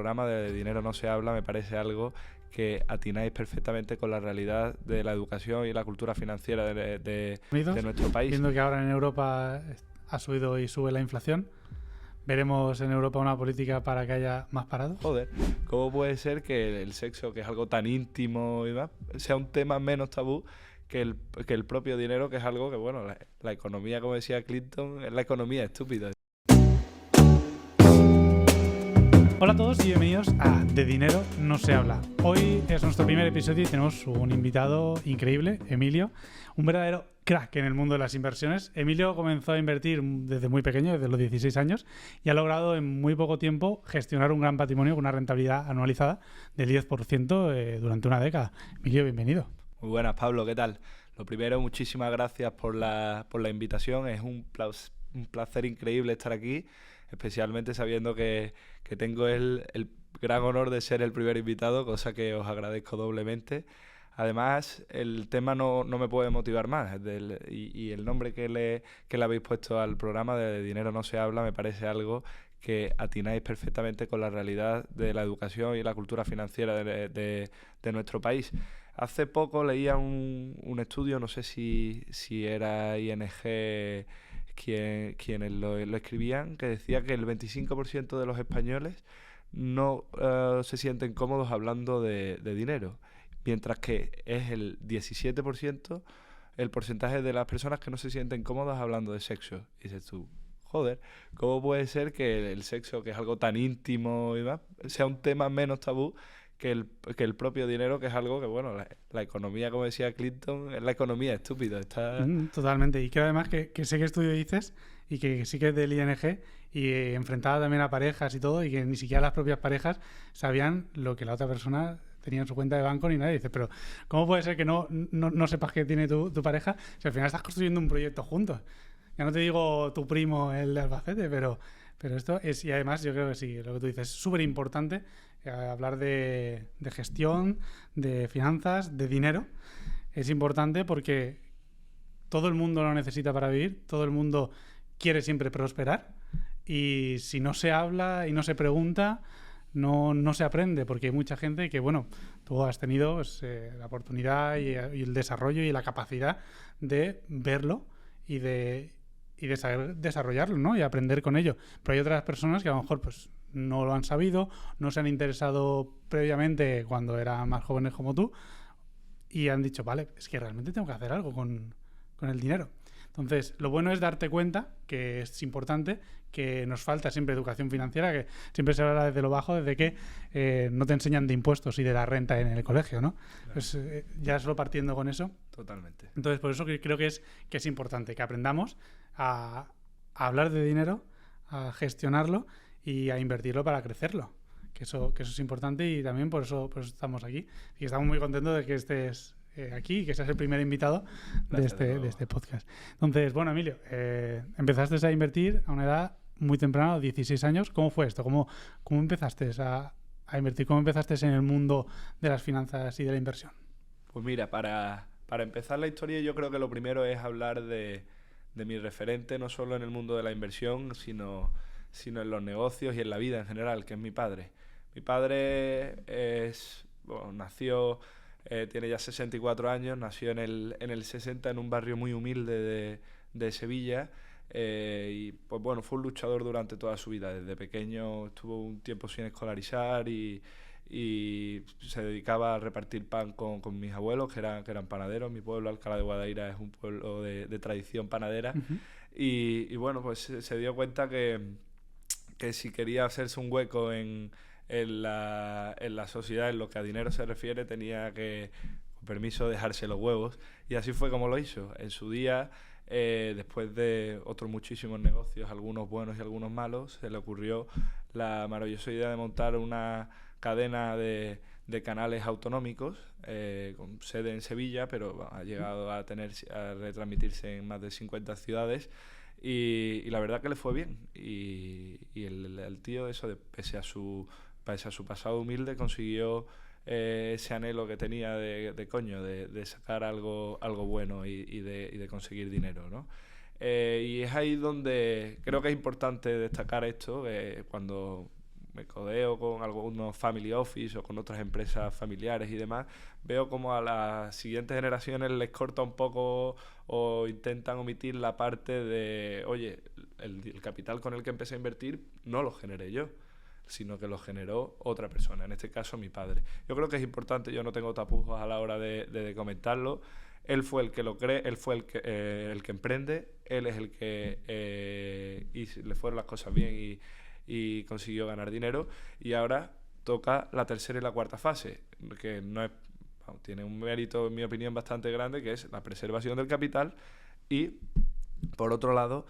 programa de Dinero no se habla me parece algo que atináis perfectamente con la realidad de la educación y la cultura financiera de nuestro país. Viendo que ahora en Europa ha subido y sube la inflación, ¿veremos en Europa una política para que haya más parados? Joder, ¿cómo puede ser que el sexo, que es algo tan íntimo y más, sea un tema menos tabú que el propio dinero, que es algo que, bueno, la economía, como decía Clinton, es la economía estúpida? Hola a todos y bienvenidos a De Dinero no se habla. Hoy es nuestro primer episodio y tenemos un invitado increíble, Emilio, un verdadero crack en el mundo de las inversiones. Emilio comenzó a invertir desde muy pequeño, desde los 16 años, y ha logrado en muy poco tiempo gestionar un gran patrimonio con una rentabilidad anualizada del 10% durante una década. Emilio, bienvenido. Muy buenas, Pablo, ¿qué tal? Lo primero, muchísimas gracias por la invitación. Es un placer increíble estar aquí, especialmente sabiendo que tengo el gran honor de ser el primer invitado, cosa que os agradezco doblemente. Además, el tema no me puede motivar más, y el nombre que le habéis puesto al programa de Dinero no se habla me parece algo que atináis perfectamente con la realidad de la educación y la cultura financiera de nuestro país. Hace poco leía un estudio, no sé si era ING quienes lo escribían, que decía que el 25% de los españoles no se sienten cómodos hablando de dinero, mientras que es el 17% el porcentaje de las personas que no se sienten cómodas hablando de sexo. Y dices tú, joder, ¿cómo puede ser que el sexo, que es algo tan íntimo y más, sea un tema menos tabú que el propio dinero, que es algo que, bueno, la economía, como decía Clinton, es la economía estúpida. Totalmente. Y que además que sé qué estudio dices y que sí que es del ING y enfrentada también a parejas y todo, y que ni siquiera las propias parejas sabían lo que la otra persona tenía en su cuenta de banco ni nada. Y dices, pero ¿cómo puede ser que no sepas qué tiene tu pareja si al final estás construyendo un proyecto juntos? Ya no te digo tu primo, el de Albacete, pero esto es, y además yo creo que sí, lo que tú dices, es súper importante hablar de gestión, de finanzas, de dinero. Es importante porque todo el mundo lo necesita para vivir, todo el mundo quiere siempre prosperar, y si no se habla y no se pregunta, no se aprende, porque hay mucha gente que, bueno, tú has tenido la oportunidad y el desarrollo y la capacidad de verlo y de saber desarrollarlo, ¿no? Y aprender con ello. Pero hay otras personas que a lo mejor pues no lo han sabido, no se han interesado previamente cuando eran más jóvenes como tú y han dicho, vale, es que realmente tengo que hacer algo con el dinero. Entonces, lo bueno es darte cuenta que es importante, que nos falta siempre educación financiera, que siempre se habla desde lo bajo, desde que no te enseñan de impuestos y de la renta en el colegio, ¿no? Claro. Pues ya solo partiendo con eso. Totalmente. Entonces, por eso creo que es importante que aprendamos a hablar de dinero, a gestionarlo y a invertirlo para crecerlo. Que eso es importante, y también por eso estamos aquí. Y estamos muy contentos de que estés aquí y que seas el primer invitado de este podcast. Entonces, bueno, Emilio, empezaste a invertir a una edad muy temprana, 16 años. ¿Cómo fue esto? ¿Cómo empezaste a invertir? ¿Cómo empezaste en el mundo de las finanzas y de la inversión? Pues mira, para empezar la historia, yo creo que lo primero es hablar de mi referente, no solo en el mundo de la inversión, sino en los negocios y en la vida en general, que es mi padre. Mi padre nació, tiene ya 64 años, nació en el 60 en un barrio muy humilde de Sevilla, y pues bueno, fue un luchador durante toda su vida. Desde pequeño estuvo un tiempo sin escolarizar y se dedicaba a repartir pan con mis abuelos, que eran panaderos. Mi pueblo, Alcalá de Guadaira, es un pueblo de tradición panadera. Uh-huh. Y bueno, pues se dio cuenta que si quería hacerse un hueco en la sociedad, en lo que a dinero se refiere, tenía que, con permiso, dejarse los huevos. Y así fue como lo hizo. En su día, después de otros muchísimos negocios, algunos buenos y algunos malos, se le ocurrió la maravillosa idea de montar una cadena de canales autonómicos con sede en Sevilla, pero ha llegado a retransmitirse en más de 50 ciudades. Y la verdad que le fue bien, y el tío, pese a su pasado humilde, consiguió ese anhelo que tenía de sacar algo bueno y de conseguir dinero, ¿no? Y es ahí donde creo que es importante destacar esto, cuando me codeo con algunos family office o con otras empresas familiares y demás, veo como a las siguientes generaciones les corta un poco o intentan omitir la parte de, oye, el capital con el que empecé a invertir no lo generé yo, sino que lo generó otra persona, en este caso mi padre. Yo creo que es importante, yo no tengo tapujos a la hora de comentarlo. Él fue el que lo cree, él fue el que emprende, él es el que le fueron las cosas bien y consiguió ganar dinero, y ahora toca la tercera y la cuarta fase, que no es, tiene un mérito, en mi opinión, bastante grande, que es la preservación del capital y, por otro lado,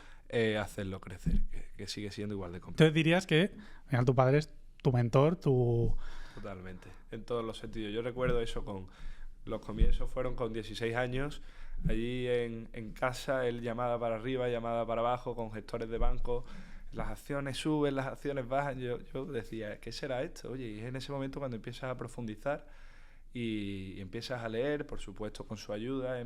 hacerlo crecer, que sigue siendo igual de complicado. Entonces dirías que al final tu padre es tu mentor, tu... Totalmente, en todos los sentidos. Yo recuerdo eso con... Los comienzos fueron con 16 años, allí en casa, él llamada para arriba, llamada para abajo, con gestores de banco, las acciones suben, las acciones bajan. Yo decía, ¿qué será esto? Oye, y es en ese momento cuando empiezas a profundizar y empiezas a leer, por supuesto con su ayuda.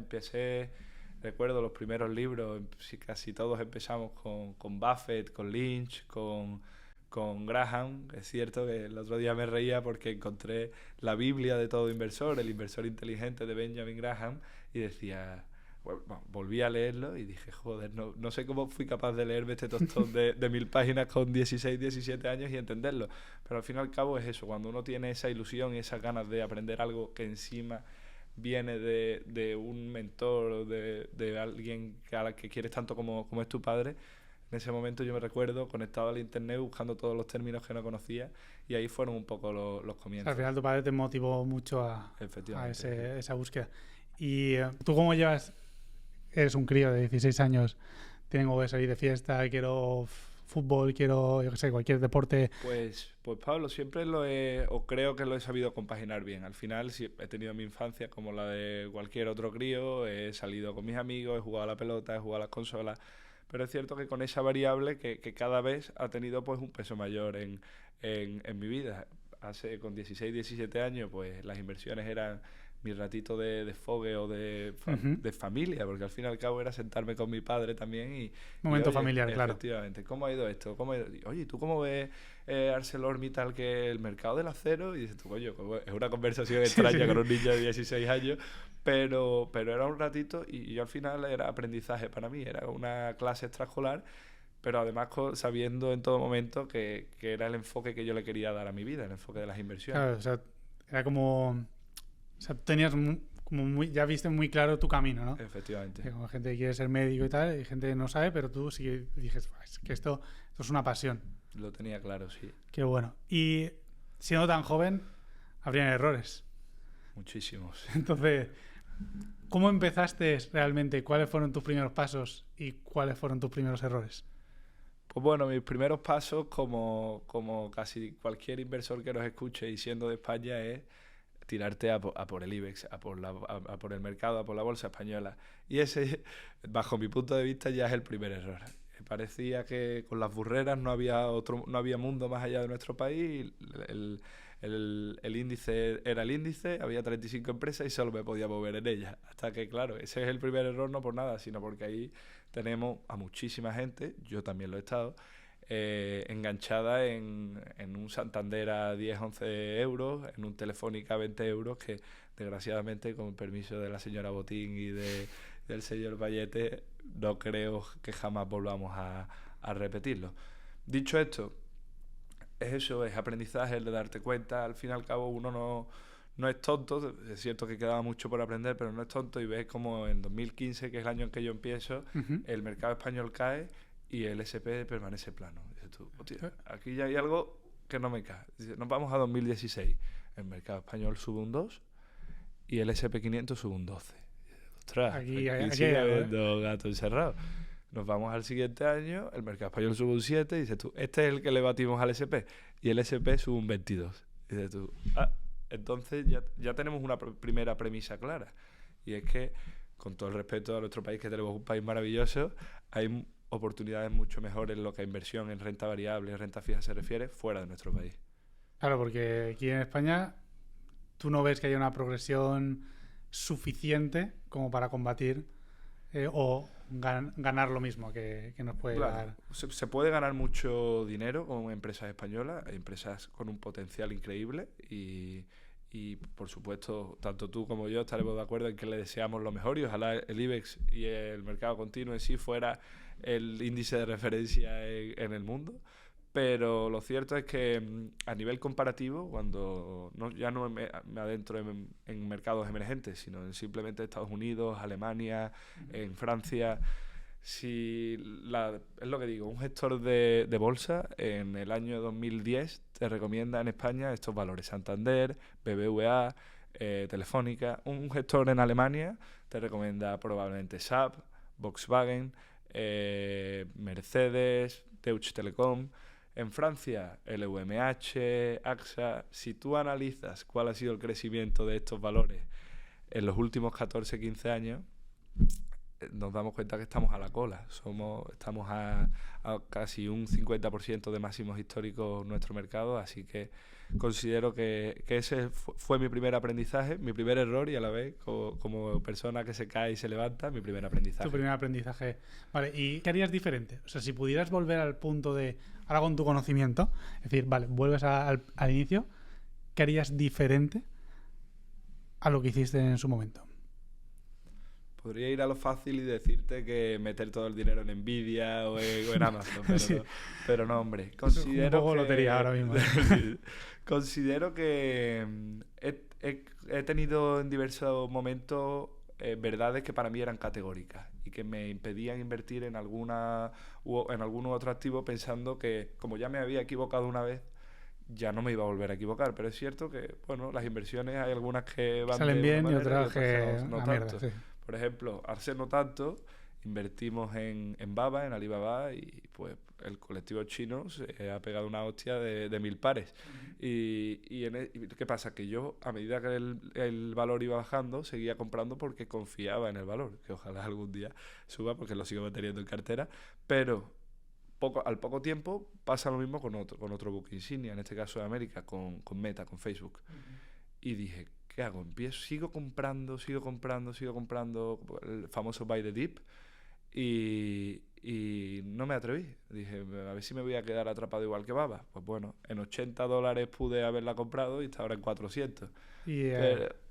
Recuerdo los primeros libros, casi todos empezamos con Buffett, con Lynch, con Graham. Es cierto que el otro día me reía porque encontré la Biblia de todo inversor, el inversor inteligente de Benjamin Graham, y decía, bueno, volví a leerlo y dije, joder, no sé cómo fui capaz de leerme este tostón de 1000 páginas con 16, 17 años y entenderlo, pero al fin y al cabo es eso, cuando uno tiene esa ilusión y esas ganas de aprender algo que encima viene de un mentor o de alguien a la que quieres tanto como es tu padre. En ese momento yo me recuerdo conectado al internet buscando todos los términos que no conocía, y ahí fueron un poco los comienzos. Al final tu padre te motivó mucho a esa búsqueda. ¿Y tú cómo llevas? Eres un crío de 16 años, tengo que salir de fiesta, quiero fútbol, quiero, yo qué sé, cualquier deporte. Pues Pablo, siempre creo que lo he sabido compaginar bien. Al final sí, he tenido mi infancia como la de cualquier otro crío, he salido con mis amigos, he jugado a la pelota, he jugado a las consolas, pero es cierto que con esa variable que cada vez ha tenido pues un peso mayor en mi vida. Con 16, 17 años, pues las inversiones eran mi ratito de desfogue o de familia, porque al fin y al cabo era sentarme con mi padre también Momento oye, familiar, claro. Efectivamente, ¿cómo ha ido esto? Oye, ¿tú cómo ves ArcelorMittal, que el mercado del acero? Y dices tú, coño, es una conversación extraña con un niño de 16 años, pero era un ratito y yo al final era aprendizaje para mí, era una clase extraescolar, pero además sabiendo en todo momento que era el enfoque que yo le quería dar a mi vida, el enfoque de las inversiones. Claro, o sea, era como... O sea, tú tenías ya viste muy claro tu camino, ¿no? Efectivamente. Que como gente que quiere ser médico y tal, y gente que no sabe, pero tú sí que dices, es que esto es una pasión. Lo tenía claro, sí. Qué bueno. Y siendo tan joven, habrían errores. Muchísimos. Entonces, ¿cómo empezaste realmente? ¿Cuáles fueron tus primeros pasos y cuáles fueron tus primeros errores? Pues bueno, mis primeros pasos, como casi cualquier inversor que nos escuche y siendo de España, es tirarte a por el IBEX, a por el mercado, a por la bolsa española. Y ese, bajo mi punto de vista, ya es el primer error. Me parecía que con las burreras no había mundo más allá de nuestro país. El índice era el índice, había 35 empresas y solo me podía mover en ellas. Hasta que, claro, ese es el primer error, no por nada, sino porque ahí tenemos a muchísima gente, yo también lo he estado, enganchada en un Santander a 10, 11 euros, en un Telefónica a 20 euros, que desgraciadamente, con permiso de la señora Botín y del señor Vallete, no creo que jamás volvamos a repetirlo. Dicho esto, es aprendizaje, el de darte cuenta. Al fin y al cabo uno no es tonto, es cierto que quedaba mucho por aprender, pero no es tonto, y ves como en 2015, que es el año en que yo empiezo, el mercado español cae y el S&P permanece plano. Dices tú, hostia, aquí ya hay algo que no me cae. Dices, nos vamos a 2016, el mercado español sube un 2 y el S&P 500 sube un 12. Ostras, aquí sigue habiendo gato encerrado. Nos vamos al siguiente año, el mercado español sube un 7 y dices tú, este es el que le batimos al S&P, y el S&P sube un 22. Y dices tú, entonces ya tenemos una primera premisa clara, y es que, con todo el respeto a nuestro país, que tenemos un país maravilloso, hay oportunidades mucho mejores en lo que a inversión en renta variable, en renta fija se refiere, fuera de nuestro país. Claro, porque aquí en España tú no ves que haya una progresión suficiente como para combatir o ganar lo mismo que nos puede dar. Se puede ganar mucho dinero con empresas españolas, hay empresas con un potencial increíble y por supuesto, tanto tú como yo estaremos de acuerdo en que le deseamos lo mejor y ojalá el IBEX y el mercado continuo en sí fuera el índice de referencia en el mundo. Pero lo cierto es que a nivel comparativo, cuando ya no me adentro en mercados emergentes, sino en simplemente Estados Unidos, Alemania, en Francia, es lo que digo, un gestor de bolsa en el año 2010 te recomienda en España estos valores: Santander, BBVA, Telefónica. Un gestor en Alemania te recomienda probablemente SAP, Volkswagen, Mercedes, Deutsche Telekom. En Francia, LVMH, AXA. Si tú analizas cuál ha sido el crecimiento de estos valores en los últimos 14-15 años, nos damos cuenta que estamos a la cola. Estamos a casi un 50% de máximos históricos en nuestro mercado, así que considero que ese fue mi primer aprendizaje, mi primer error y a la vez, como persona que se cae y se levanta, mi primer aprendizaje. Tu primer aprendizaje. Vale, ¿y qué harías diferente? O sea, si pudieras volver al punto de, ahora con tu conocimiento, es decir, vale, vuelves al inicio, ¿qué harías diferente a lo que hiciste en su momento? Podría ir a lo fácil y decirte que meter todo el dinero en Nvidia o en Amazon, pero, sí. Pero no, hombre. Considero un poco lotería ahora mismo. Considero que he tenido en diversos momentos verdades que para mí eran categóricas y que me impedían invertir en algún otro activo, pensando que, como ya me había equivocado una vez, ya no me iba a volver a equivocar. Pero es cierto que, bueno, las inversiones hay algunas que van salen bien y otras que no tanto. Mierda, sí. Por ejemplo, hace no tanto invertimos en Baba, en Alibaba, y pues el colectivo chino se ha pegado una hostia de 1000 pares. Y ¿qué pasa? Que yo, a medida que el valor iba bajando, seguía comprando porque confiaba en el valor, que ojalá algún día suba porque lo sigo manteniendo en cartera, pero al poco tiempo pasa lo mismo con otro buque insignia, en este caso de América, con Meta, con Facebook. Y dije, ¿qué hago? Sigo comprando el famoso buy the dip y no me atreví. Dije, a ver si me voy a quedar atrapado igual que Baba. Pues bueno, en $80 pude haberla comprado y está ahora en 400.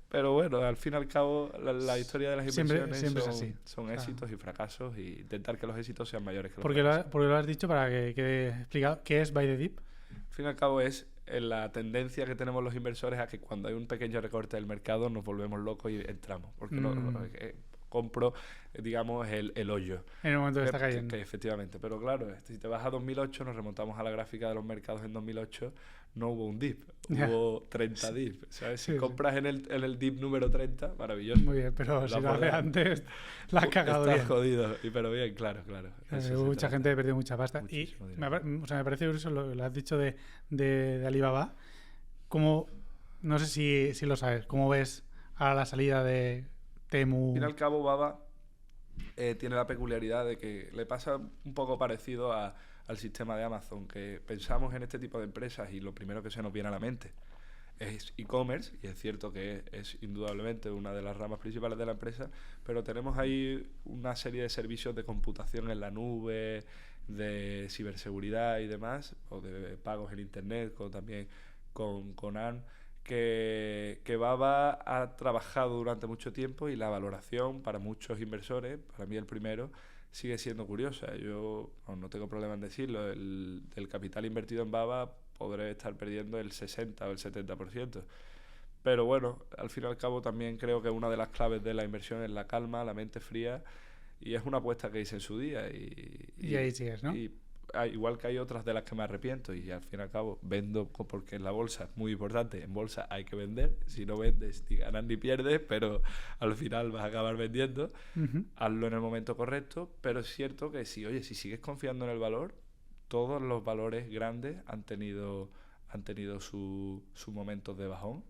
Pero bueno, al fin y al cabo, la historia de las inversiones son éxitos y fracasos, y intentar que los éxitos sean mayores que los fracasos. Porque lo has dicho para que quede explicado. ¿Qué es buy the dip? Al fin y al cabo es la tendencia que tenemos los inversores a que cuando hay un pequeño recorte del mercado nos volvemos locos y entramos. Porque compro, digamos, el hoyo. En el momento que está cayendo. Que efectivamente. Pero claro, si te vas a 2008, nos remontamos a la gráfica de los mercados en 2008, no hubo un dip, hubo 30 dips. ¿Sabes? Si compras en el dip número 30, maravilloso. Muy bien, pero si lo haces antes, la has cagado bien. Estás jodido, pero bien, claro. Mucha gente ha perdido mucha pasta. Y me parece curioso lo has dicho de Alibaba. Como, no sé si lo sabes, ¿cómo ves a la salida de Temu? Al fin y al cabo, Baba tiene la peculiaridad de que le pasa un poco parecido al sistema de Amazon, que pensamos en este tipo de empresas y lo primero que se nos viene a la mente es e-commerce, y es cierto que es indudablemente una de las ramas principales de la empresa, pero tenemos ahí una serie de servicios de computación en la nube, de ciberseguridad y demás, o de pagos en internet, también con ARM, que Baba ha trabajado durante mucho tiempo, y la valoración para muchos inversores, para mí el primero, sigue siendo curiosa. Yo no tengo problema en decirlo, del capital invertido en Baba podré estar perdiendo el 60 o el 70%. Pero bueno, al fin y al cabo también creo que una de las claves de la inversión es la calma, la mente fría, y es una apuesta que hice en su día. Y ahí sigues, ¿no? Igual que hay otras de las que me arrepiento, y al fin y al cabo vendo porque en la bolsa es muy importante. En bolsa hay que vender, si no vendes ni ganas ni pierdes, pero al final vas a acabar vendiendo. Hazlo en el momento correcto, pero es cierto que si sigues confiando en el valor, todos los valores grandes han tenido sus momentos de bajón,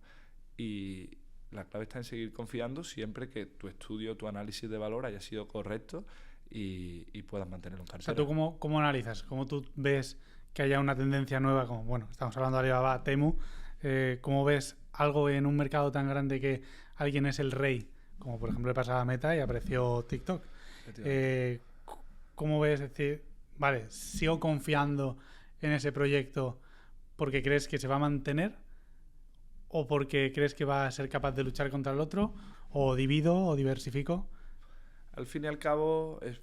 y la clave está en seguir confiando siempre que tu estudio, tu análisis de valor haya sido correcto y puedas mantenerlo en cartera. O sea, ¿tú cómo analizas? ¿Cómo tú ves que haya una tendencia nueva? Como, bueno, estamos hablando de Alibaba, Temu. ¿Cómo ves algo en un mercado tan grande que alguien es el rey? Como por ejemplo le pasaba a Meta y apareció TikTok. ¿Cómo ves? Es decir, vale, sigo confiando en ese proyecto porque crees que se va a mantener o porque crees que va a ser capaz de luchar contra el otro, o divido o diversifico. Al fin y al cabo, es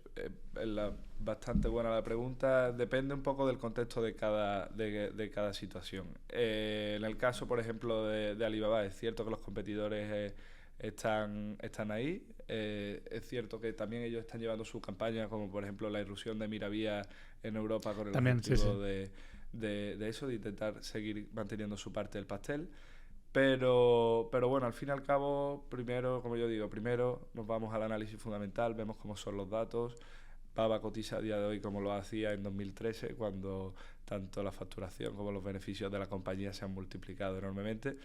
bastante buena la pregunta. Depende un poco del contexto de cada situación. En el caso, por ejemplo, de Alibaba, es cierto que los competidores están ahí. Es cierto que también ellos están llevando su campaña, como por ejemplo la irrupción de Miravía en Europa con el También, objetivo sí. de eso, de intentar seguir manteniendo su parte del pastel. Pero bueno, al fin y al cabo, primero, como yo digo, primero nos vamos al análisis fundamental, vemos cómo son los datos. Baba cotiza a día de hoy como lo hacía en 2013, cuando tanto la facturación como los beneficios de la compañía se han multiplicado enormemente.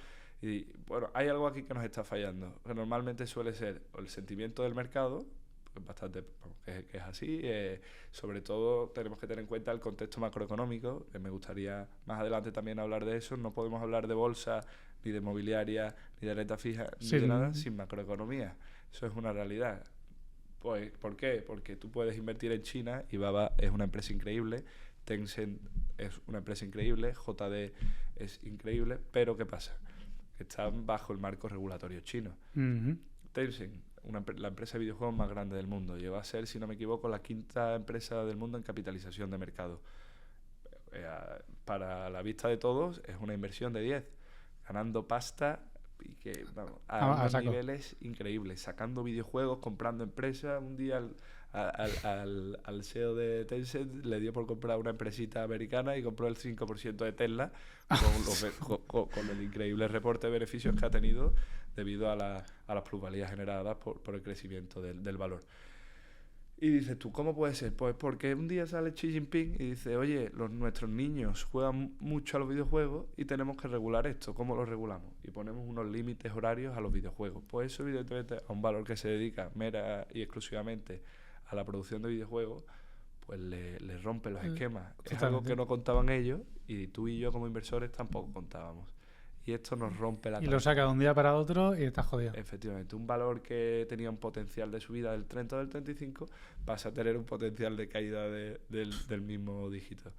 Y bueno, hay algo aquí que nos está fallando, que normalmente suele ser el sentimiento del mercado, que es bastante, que es así. Sobre todo tenemos que tener en cuenta el contexto macroeconómico, que me gustaría más adelante también hablar de eso. No podemos hablar de bolsa, ni de mobiliaria, ni de renta fija, ni de nada sin macroeconomía. Eso es una realidad. Pues, ¿por qué? Porque tú puedes invertir en China y Baba es una empresa increíble, Tencent es una empresa increíble, JD es increíble, pero ¿qué pasa? Que están bajo el marco regulatorio chino. Tencent, la empresa de videojuegos más grande del mundo, llegó a ser, si no me equivoco, la quinta empresa del mundo en capitalización de mercado. Para la vista de todos es una inversión de 10, ganando pasta y que vamos, a unos niveles increíbles, sacando videojuegos, comprando empresas. Un día al CEO de Tencent le dio por comprar una empresita americana y compró el 5% de Tesla con el increíble reporte de beneficios que ha tenido debido a las plusvalías generadas por el crecimiento del valor. Y dices tú, ¿cómo puede ser? Pues porque un día sale Xi Jinping y dice, oye, nuestros niños juegan mucho a los videojuegos y tenemos que regular esto. ¿Cómo lo regulamos? Y ponemos unos límites horarios a los videojuegos. Pues eso, evidentemente, a un valor que se dedica mera y exclusivamente a la producción de videojuegos, pues le rompe los esquemas. Totalmente. Es algo que no contaban ellos y tú y yo como inversores tampoco contábamos. Y esto nos rompe la cabeza. Y lo saca de un día para otro y estás jodido. Efectivamente, un valor que tenía un potencial de subida del 30 o del 35 pasa a tener un potencial de caída del mismo dígito.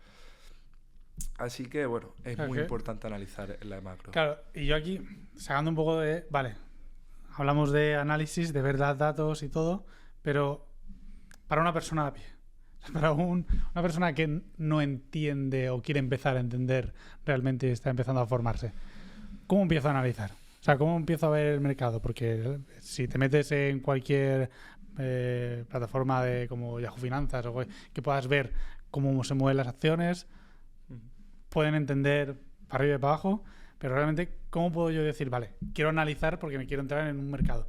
Así que, bueno, es muy importante analizar la macro. Claro, y yo aquí, sacando un poco de... Vale, hablamos de análisis, de ver datos y todo, pero para una persona a pie, para una persona que no entiende o quiere empezar a entender realmente y está empezando a formarse, ¿cómo empiezo a analizar? O sea, ¿cómo empiezo a ver el mercado? Porque si te metes en cualquier plataforma de como Yahoo Finanzas o que puedas ver cómo se mueven las acciones, pueden entender para arriba y para abajo, pero realmente, ¿cómo puedo yo decir, vale, quiero analizar porque me quiero entrar en un mercado?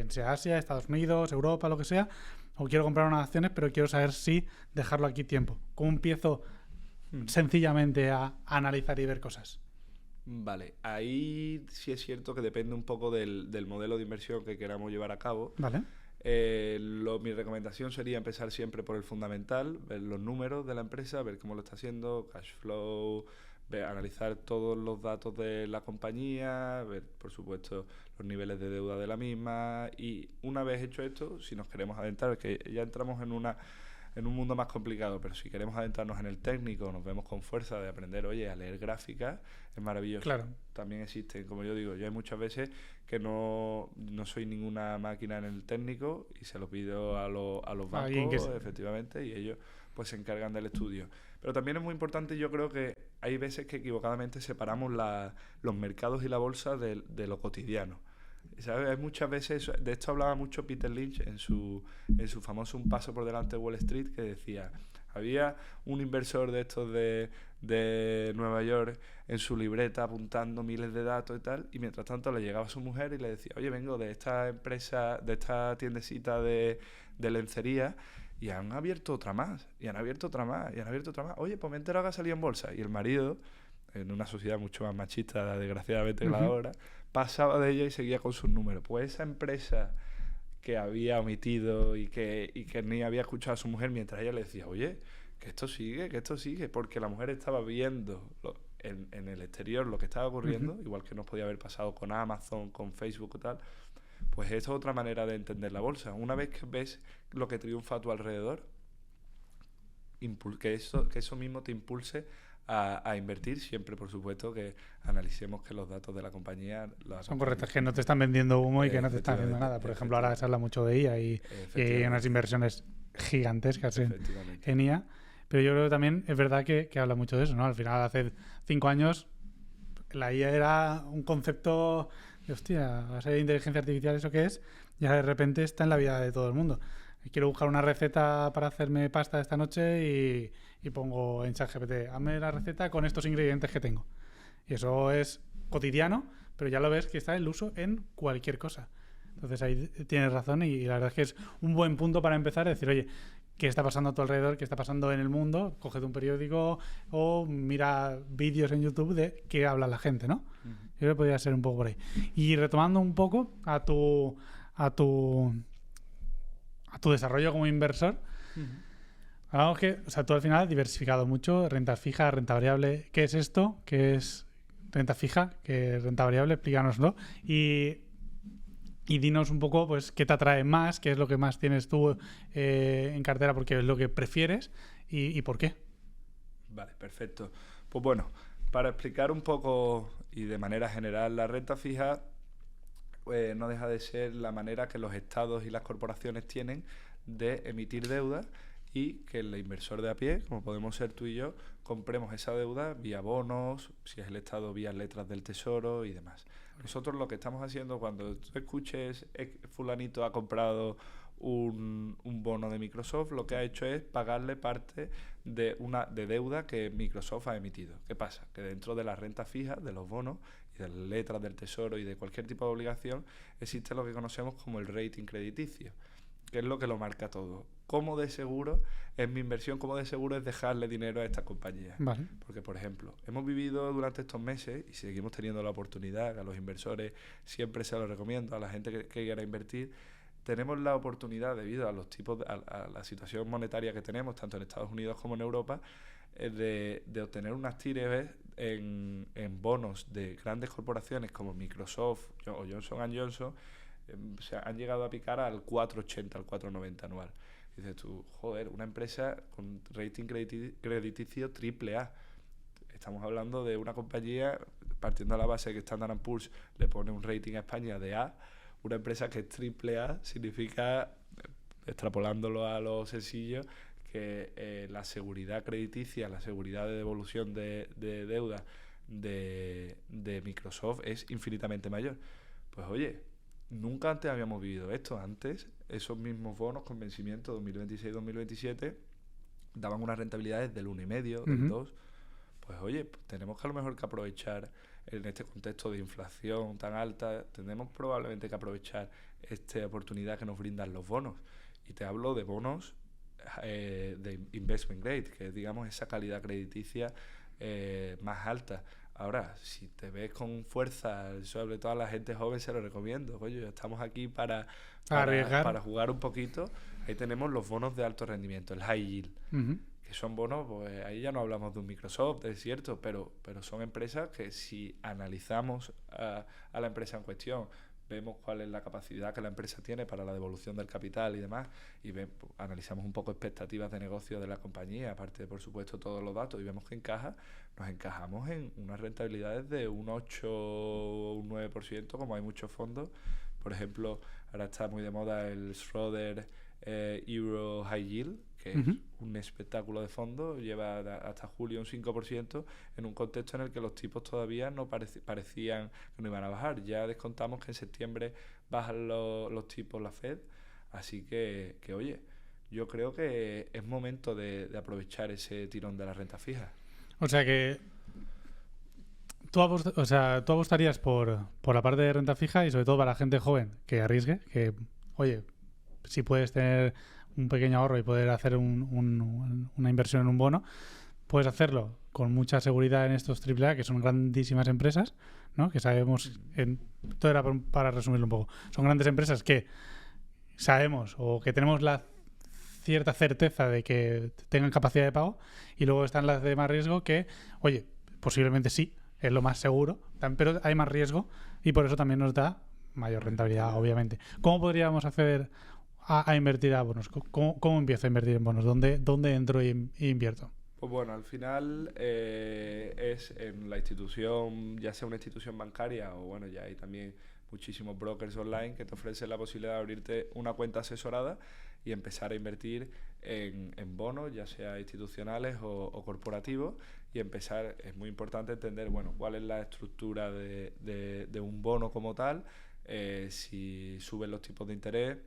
Sea Asia, Estados Unidos, Europa, lo que sea, o quiero comprar unas acciones, pero quiero saber si dejarlo aquí tiempo. ¿Cómo empiezo sencillamente a analizar y ver cosas? Vale, ahí sí es cierto que depende un poco del modelo de inversión que queramos llevar a cabo. Vale. Mi recomendación sería empezar siempre por el fundamental, ver los números de la empresa, ver cómo lo está haciendo, cash flow, analizar todos los datos de la compañía, ver, por supuesto, los niveles de deuda de la misma. Y una vez hecho esto, si nos queremos adentrar, que ya entramos en un mundo más complicado, pero si queremos adentrarnos en el técnico, nos vemos con fuerza de aprender, oye, a leer gráficas, es maravilloso. Claro. También existen, como yo digo, yo hay muchas veces que no soy ninguna máquina en el técnico y se lo pido a los bancos, efectivamente, y ellos pues se encargan del estudio. Pero también es muy importante, yo creo que hay veces que equivocadamente separamos los mercados y la bolsa de lo cotidiano. ¿Sabes? Hay muchas veces, de esto hablaba mucho Peter Lynch en su famoso Un paso por delante de Wall Street, que decía, había un inversor de estos de Nueva York en su libreta apuntando miles de datos y tal, y mientras tanto le llegaba su mujer y le decía, oye, vengo de esta empresa, de esta tiendecita de lencería, y han abierto otra más, y han abierto otra más, y han abierto otra más. Oye, pues me he enterado que ha salido en bolsa. Y el marido, en una sociedad mucho más machista, desgraciadamente, que la ahora, pasaba de ella y seguía con sus números. Pues esa empresa que había omitido y que ni había escuchado a su mujer mientras ella le decía, oye, que esto sigue, porque la mujer estaba viendo en el exterior lo que estaba ocurriendo, igual que nos podía haber pasado con Amazon, con Facebook y tal, Pues esa es otra manera de entender la bolsa. Una vez que ves lo que triunfa a tu alrededor, que eso mismo te impulse a invertir, siempre por supuesto que analicemos que los datos de la compañía son correctos, que no te están vendiendo humo y que no te están haciendo nada. Por ejemplo, ahora se habla mucho de IA y hay unas inversiones gigantescas en IA, pero yo creo que también es verdad que habla mucho de eso, ¿no? Al final, hace 5 años la IA era un concepto de, hostia, va a ser inteligencia artificial, ¿eso qué es? Y ahora de repente está en la vida de todo el mundo. Quiero buscar una receta para hacerme pasta esta noche y pongo en ChatGPT, hazme la receta con estos ingredientes que tengo. Y eso es cotidiano, pero ya lo ves que está el uso en cualquier cosa. Entonces ahí tienes razón y la verdad es que es un buen punto para empezar a decir, oye, ¿qué está pasando a tu alrededor? ¿Qué está pasando en el mundo? Cógete un periódico o mira vídeos en YouTube de qué habla la gente, ¿no? Yo creo que podría ser un poco por ahí. Y retomando un poco a tu desarrollo como inversor, hablamos que, o sea, tú al final has diversificado mucho, renta fija, renta variable. ¿Qué es esto? ¿Qué es renta fija? ¿Qué es renta variable? Explícanoslo. Y dinos un poco, pues, qué te atrae más, qué es lo que más tienes tú en cartera, porque es lo que prefieres y por qué. Vale, perfecto. Pues bueno, para explicar un poco y de manera general, la renta fija no deja de ser la manera que los estados y las corporaciones tienen de emitir deuda y que el inversor de a pie, como podemos ser tú y yo, compremos esa deuda vía bonos, si es el estado vía letras del tesoro y demás. Nosotros lo que estamos haciendo cuando tú escuches fulanito ha comprado un bono de Microsoft, lo que ha hecho es pagarle parte de deuda que Microsoft ha emitido. ¿Qué pasa? Que dentro de la renta fija, de los bonos y de las letras del tesoro y de cualquier tipo de obligación, existe lo que conocemos como el rating crediticio, que es lo que lo marca todo. ¿Cómo de seguro es mi inversión? ¿Cómo de seguro es dejarle dinero a esta compañía? Vale. Porque, por ejemplo, hemos vivido durante estos meses y seguimos teniendo la oportunidad, a los inversores siempre se lo recomiendo, a la gente que quiera invertir, tenemos la oportunidad, debido a los tipos a la situación monetaria que tenemos, tanto en Estados Unidos como en Europa, de obtener unas tires en bonos de grandes corporaciones como Microsoft o Johnson & Johnson, han llegado a picar al 4,80, al 4,90 anual. Dices tú, joder, una empresa con rating crediticio AAA. Estamos hablando de una compañía, partiendo de la base de que Standard & Poor's le pone un rating a España de A, una empresa que es AAA significa, extrapolándolo a lo sencillo, que la seguridad de devolución de deuda de Microsoft es infinitamente mayor. Pues oye, nunca antes habíamos vivido esto. Antes, esos mismos bonos con vencimiento 2026-2027 daban unas rentabilidades del 1,5, del 2. Pues oye, tenemos que a lo mejor que aprovechar en este contexto de inflación tan alta, tenemos probablemente que aprovechar esta oportunidad que nos brindan los bonos. Y te hablo de bonos de investment grade, que es, digamos, esa calidad crediticia más alta. Ahora, si te ves con fuerza, sobre todo a la gente joven se lo recomiendo. Oye, estamos aquí para jugar un poquito. Ahí tenemos los bonos de alto rendimiento, el high yield, que son bonos, pues ahí ya no hablamos de un Microsoft, es cierto, pero son empresas que si analizamos a la empresa en cuestión, vemos cuál es la capacidad que la empresa tiene para la devolución del capital y demás, y analizamos un poco expectativas de negocio de la compañía, aparte de, por supuesto, todos los datos, y vemos que nos encajamos en unas rentabilidades de un 8 o un 9%, como hay muchos fondos. Por ejemplo, ahora está muy de moda el Schroeder Euro High Yield, que es un espectáculo de fondo, lleva hasta julio un 5%, en un contexto en el que los tipos todavía no parecían que no iban a bajar. Ya descontamos que en septiembre bajan los tipos la Fed, así que oye, yo creo que es momento de aprovechar ese tirón de la renta fija. O sea que tú apostarías por la parte de renta fija y sobre todo para la gente joven que arriesgue, que oye, si puedes tener un pequeño ahorro y poder hacer una inversión en un bono, puedes hacerlo con mucha seguridad en estos AAA, que son grandísimas empresas, ¿no? Que sabemos, todo era para resumirlo un poco, son grandes empresas que sabemos o que tenemos la cierta certeza de que tengan capacidad de pago, y luego están las de más riesgo que, oye, posiblemente sí, es lo más seguro, pero hay más riesgo y por eso también nos da mayor rentabilidad, obviamente. ¿Cómo podríamos acceder a invertir a bonos? ¿Cómo empiezo a invertir en bonos? ¿Dónde entro y invierto? Pues bueno, al final es en la institución, ya sea una institución bancaria o bueno, ya hay también muchísimos brokers online que te ofrecen la posibilidad de abrirte una cuenta asesorada y empezar a invertir en bonos, ya sea institucionales o corporativos, y empezar, es muy importante entender, bueno, cuál es la estructura de un bono como tal, si suben los tipos de interés,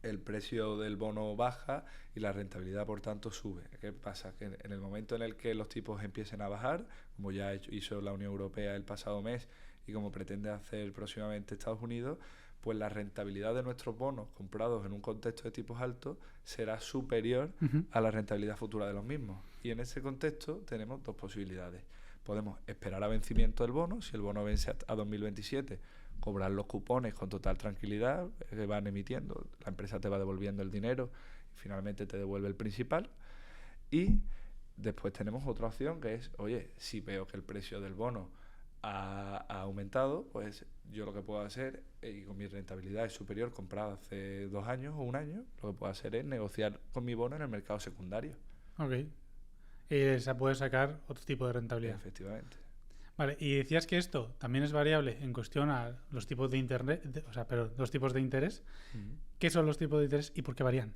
el precio del bono baja y la rentabilidad, por tanto, sube. ¿Qué pasa? Que en el momento en el que los tipos empiecen a bajar, como ya hizo la Unión Europea el pasado mes y como pretende hacer próximamente Estados Unidos, pues la rentabilidad de nuestros bonos comprados en un contexto de tipos altos será superior a la rentabilidad futura de los mismos. Y en ese contexto tenemos dos posibilidades. Podemos esperar a vencimiento del bono, si el bono vence a 2027, cobrar los cupones con total tranquilidad que van emitiendo, la empresa te va devolviendo el dinero y finalmente te devuelve el principal. Y después tenemos otra opción que es, oye, si veo que el precio del bono ha aumentado, pues yo lo que puedo hacer, y con mi rentabilidad es superior comprada hace 2 años o 1 año, lo que puedo hacer es negociar con mi bono en el mercado secundario. Ok. Y se puede sacar otro tipo de rentabilidad. Efectivamente. Vale, y decías que esto también es variable en cuestión a los tipos de interés, los tipos de interés. ¿Qué son los tipos de interés y por qué varían?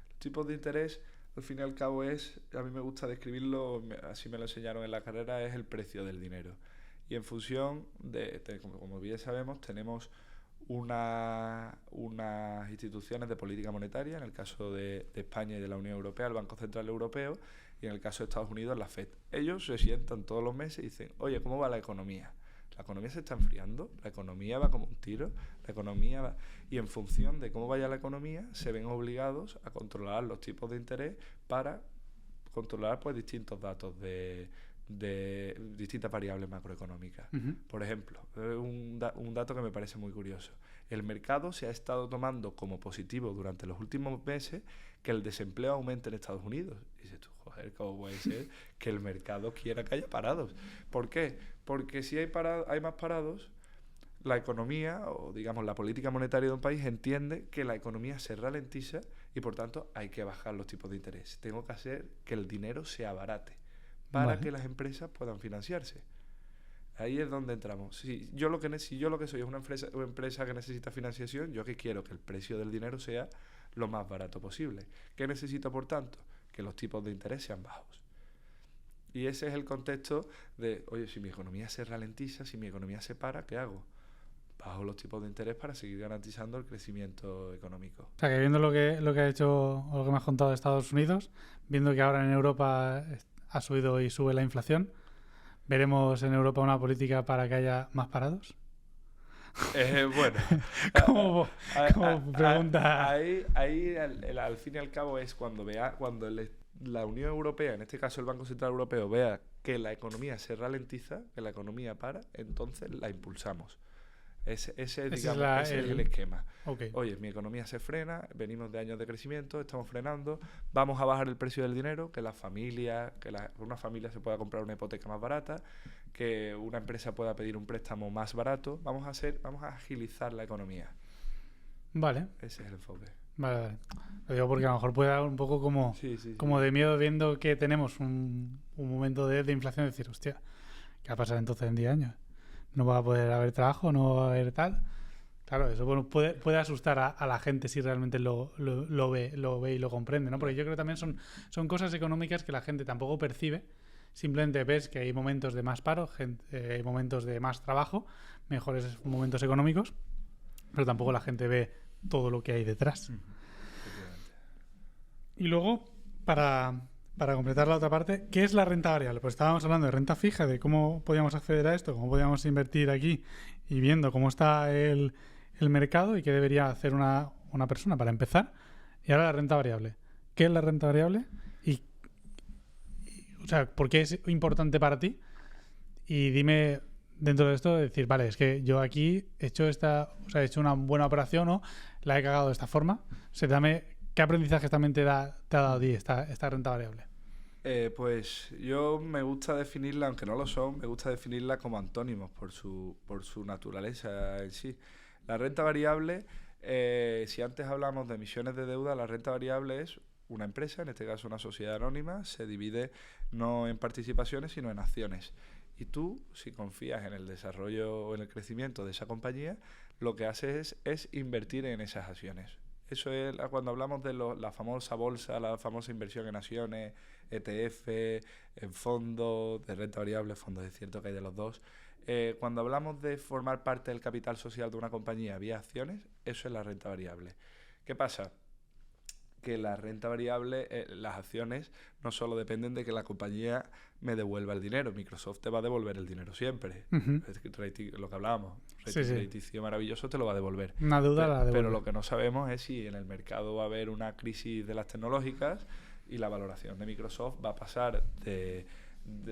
Los tipos de interés, al fin y al cabo, a mí me gusta describirlo, así me lo enseñaron en la carrera, es el precio del dinero. Y en función como bien sabemos, tenemos unas instituciones de política monetaria, en el caso de España y de la Unión Europea, el Banco Central Europeo, y en el caso de Estados Unidos, la FED. Ellos se sientan todos los meses y dicen, oye, ¿cómo va la economía? La economía se está enfriando, la economía va como un tiro, la economía va... Y en función de cómo vaya la economía, se ven obligados a controlar los tipos de interés para controlar pues distintos datos de distintas variables macroeconómicas. Por ejemplo, un dato que me parece muy curioso. El mercado se ha estado tomando como positivo durante los últimos meses que el desempleo aumente en Estados Unidos. Y dices tú, joder, ¿cómo puede ser que el mercado quiera que haya parados? ¿Por qué? Porque si hay más parados, la economía, o digamos la política monetaria de un país, entiende que la economía se ralentiza y por tanto hay que bajar los tipos de interés. Tengo que hacer que el dinero se abarate para que las empresas puedan financiarse. Ahí es donde entramos. Si yo lo que soy es una empresa que necesita financiación, yo que quiero que el precio del dinero sea lo más barato posible. ¿Qué necesito, por tanto? Que los tipos de interés sean bajos. Y ese es el contexto de, oye, si mi economía se ralentiza, si mi economía se para, ¿qué hago? Bajo los tipos de interés para seguir garantizando el crecimiento económico. O sea, que viendo lo que ha hecho, o lo que me has contado de Estados Unidos, viendo que ahora en Europa ha subido y sube la inflación, ¿veremos en Europa una política para que haya más parados? Bueno, como pregunta. Ahí al fin y al cabo es cuando la Unión Europea, en este caso el Banco Central Europeo, vea que la economía se ralentiza, que la economía para, entonces la impulsamos. Ese es el esquema. Okay. Oye, mi economía se frena, venimos de años de crecimiento, estamos frenando, vamos a bajar el precio del dinero, que una familia se pueda comprar una hipoteca más barata, que una empresa pueda pedir un préstamo más barato. Vamos a agilizar la economía. Vale. Ese es el enfoque. Vale. Lo digo porque a lo mejor puede dar un poco como de miedo viendo que tenemos un momento de inflación, decir, hostia, ¿qué va a pasar entonces en 10 años? No va a poder haber trabajo, no va a haber tal. Claro, eso puede asustar a la gente si realmente lo ve y lo comprende, ¿no? Porque yo creo que también son cosas económicas que la gente tampoco percibe. Simplemente ves que hay momentos de más paro, hay momentos de más trabajo, mejores momentos económicos, pero tampoco la gente ve todo lo que hay detrás. Y luego, para completar la otra parte, ¿qué es la renta variable? Pues estábamos hablando de renta fija, de cómo podíamos acceder a esto, cómo podíamos invertir aquí y viendo cómo está el mercado y qué debería hacer una persona para empezar. Y ahora la renta variable. ¿Qué es la renta variable? O sea, ¿por qué es importante para ti? Y dime, dentro de esto, decir, vale, es que yo aquí he hecho una buena operación o la he cagado de esta forma. O sea, dame, ¿qué aprendizajes también te ha dado a ti esta renta variable? Pues yo me gusta definirla, aunque no lo son, me gusta definirla como antónimos por su naturaleza en sí. La renta variable, si antes hablamos de emisiones de deuda, la renta variable es una empresa, en este caso una sociedad anónima, se divide no en participaciones, sino en acciones. Y tú, si confías en el desarrollo o en el crecimiento de esa compañía, lo que haces es invertir en esas acciones. Eso es cuando hablamos de la famosa bolsa, la famosa inversión en acciones, ETF, en fondos de renta variable, fondos es cierto que hay de los dos. Cuando hablamos de formar parte del capital social de una compañía vía acciones, eso es la renta variable. ¿Qué pasa? Que la renta variable, las acciones, no solo dependen de que la compañía me devuelva el dinero. Microsoft te va a devolver el dinero siempre. Ujú. Lo que hablábamos, Sí, sí. crediticio maravilloso te lo va a devolver. Una deuda la devuelve. Pero lo que no sabemos es si en el mercado va a haber una crisis de las tecnológicas y la valoración de Microsoft va a pasar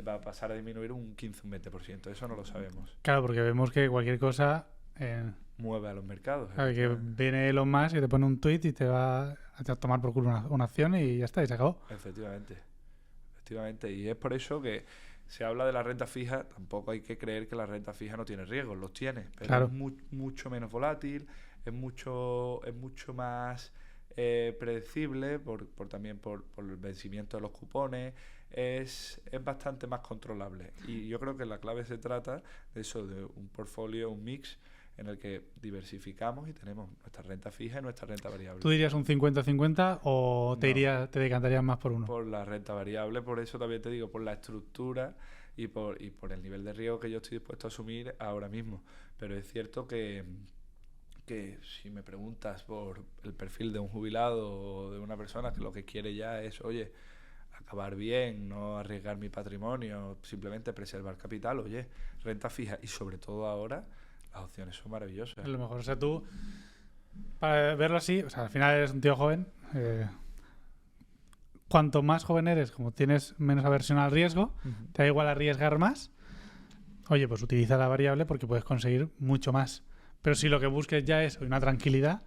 va a pasar a disminuir un 15, un 20%. Eso no lo sabemos. Claro, porque vemos que cualquier cosa... Mueve a los mercados. Claro, que viene Elon Musk y te pone un tuit y te va a tomar por culo una acción y ya está, y se acabó. Efectivamente. Y es por eso que se habla de la renta fija. Tampoco hay que creer que la renta fija no tiene riesgos, los tiene, pero Claro. es mucho menos volátil, es mucho más predecible también por el vencimiento de los cupones, es bastante más controlable. Y yo creo que la clave se trata de eso, de un portfolio, un mix en el que diversificamos y tenemos nuestra renta fija y nuestra renta variable. ¿Tú dirías un 50-50 o te No. te decantarías más por uno? Por la renta variable, por eso también te digo, por la estructura y por el nivel de riesgo que yo estoy dispuesto a asumir ahora mismo. Pero es cierto que si me preguntas por el perfil de un jubilado o de una persona que lo que quiere ya es, oye, acabar bien, no arriesgar mi patrimonio, simplemente preservar capital, oye, renta fija y sobre todo ahora las opciones son maravillosas. A lo mejor, o sea, tú, para verlo así, o sea, al final eres un tío joven. Cuanto más joven eres, como tienes menos aversión al riesgo, te da igual arriesgar más. Oye, pues utiliza la variable porque puedes conseguir mucho más. Pero si lo que busques ya es una tranquilidad,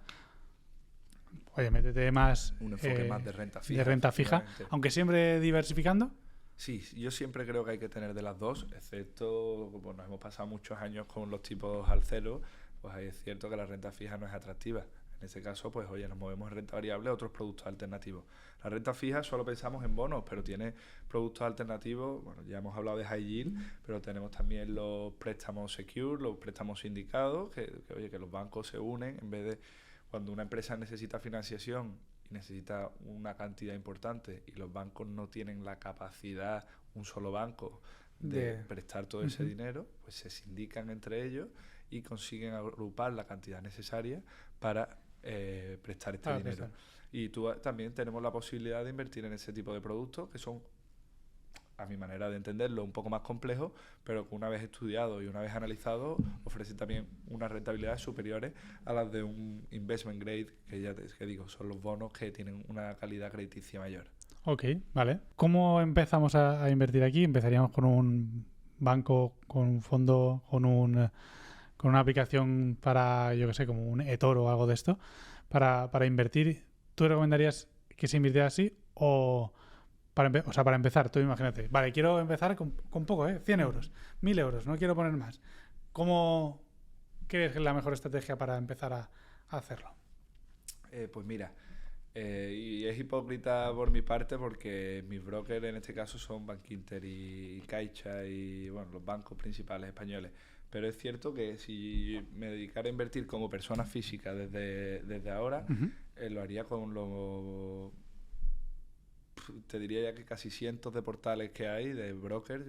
oye, métete más... Un enfoque más de renta fija. De renta fija, aunque siempre diversificando. Sí, yo siempre creo que hay que tener de las dos, excepto, pues nos hemos pasado muchos años con los tipos al cero, pues ahí es cierto que la renta fija no es atractiva. En ese caso, pues oye, nos movemos en renta variable a otros productos alternativos. La renta fija solo pensamos en bonos, pero tiene productos alternativos. Bueno, ya hemos hablado de high yield, pero tenemos también los préstamos secure, los préstamos sindicados, que los bancos se unen en vez de cuando una empresa necesita financiación y necesita una cantidad importante y los bancos no tienen la capacidad, un solo banco, de prestar todo ese dinero, pues se sindican entre ellos y consiguen agrupar la cantidad necesaria para prestar este dinero. Y también tenemos la posibilidad de invertir en ese tipo de productos que son, a mi manera de entenderlo, un poco más complejos, pero que una vez estudiado y una vez analizado ofrecen también unas rentabilidades superiores a las de un investment grade, que digo, son los bonos que tienen una calidad crediticia mayor. Ok, vale. ¿Cómo empezamos a invertir aquí? ¿Empezaríamos con un banco, con un fondo, con una aplicación para, yo qué sé, como un eToro o algo de esto, para invertir? ¿Tú recomendarías que se invirtiera así o para empezar, tú imagínate, vale, quiero empezar con poco, 100 euros, 1000 euros, no quiero poner más. ¿Cómo crees que es la mejor estrategia para empezar a hacerlo? Pues mira, y es hipócrita por mi parte porque mis brokers en este caso son Bankinter y Caixa y bueno, los bancos principales españoles. Pero es cierto que si me dedicara a invertir como persona física desde ahora, lo haría con te diría ya que casi cientos de portales que hay de brokers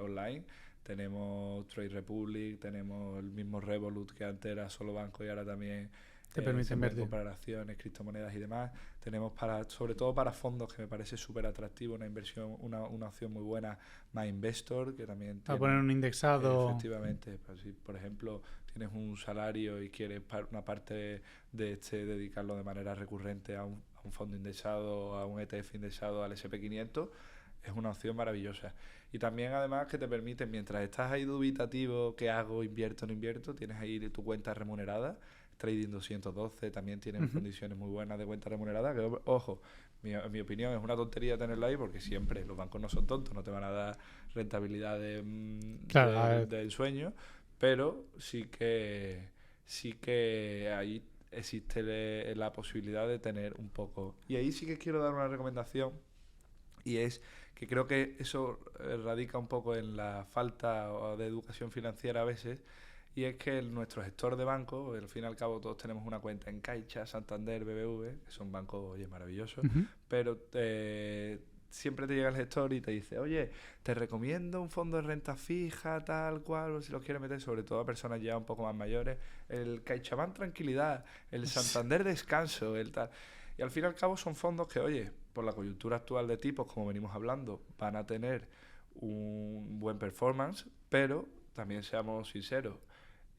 online. Tenemos Trade Republic, tenemos el mismo Revolut que antes era solo banco y ahora también te permite invertir, comprar acciones, criptomonedas y demás. Tenemos sobre todo para fondos, que me parece súper atractivo, una inversión, una opción muy buena, MyInvestor, que también para poner un indexado. Efectivamente, pues si por ejemplo tienes un salario y quieres una parte de dedicarlo de manera recurrente a un fondo indexado, a un ETF indexado al SP500, es una opción maravillosa. Y también además que te permite, mientras estás ahí dubitativo, ¿qué hago? ¿Invierto o no invierto? Tienes ahí tu cuenta remunerada, Trading 212 también tienen condiciones muy buenas de cuenta remunerada, que, ojo, en mi opinión es una tontería tenerlo ahí porque siempre los bancos no son tontos, no te van a dar rentabilidad de ensueño, pero sí que ahí existe la posibilidad de tener un poco. Y ahí sí que quiero dar una recomendación, y es que creo que eso radica un poco en la falta de educación financiera a veces, y es que nuestro gestor de banco, al fin y al cabo todos tenemos una cuenta en Caixa, Santander, BBV, que son bancos, oye, maravillosos, pero siempre te llega el gestor y te dice, oye, te recomiendo un fondo de renta fija, tal cual, si los quieres meter, sobre todo a personas ya un poco más mayores, el CaixaBank Tranquilidad, el Santander Descanso, el tal. Y al fin y al cabo son fondos que, oye, por la coyuntura actual de tipos, como venimos hablando, van a tener un buen performance, pero también seamos sinceros,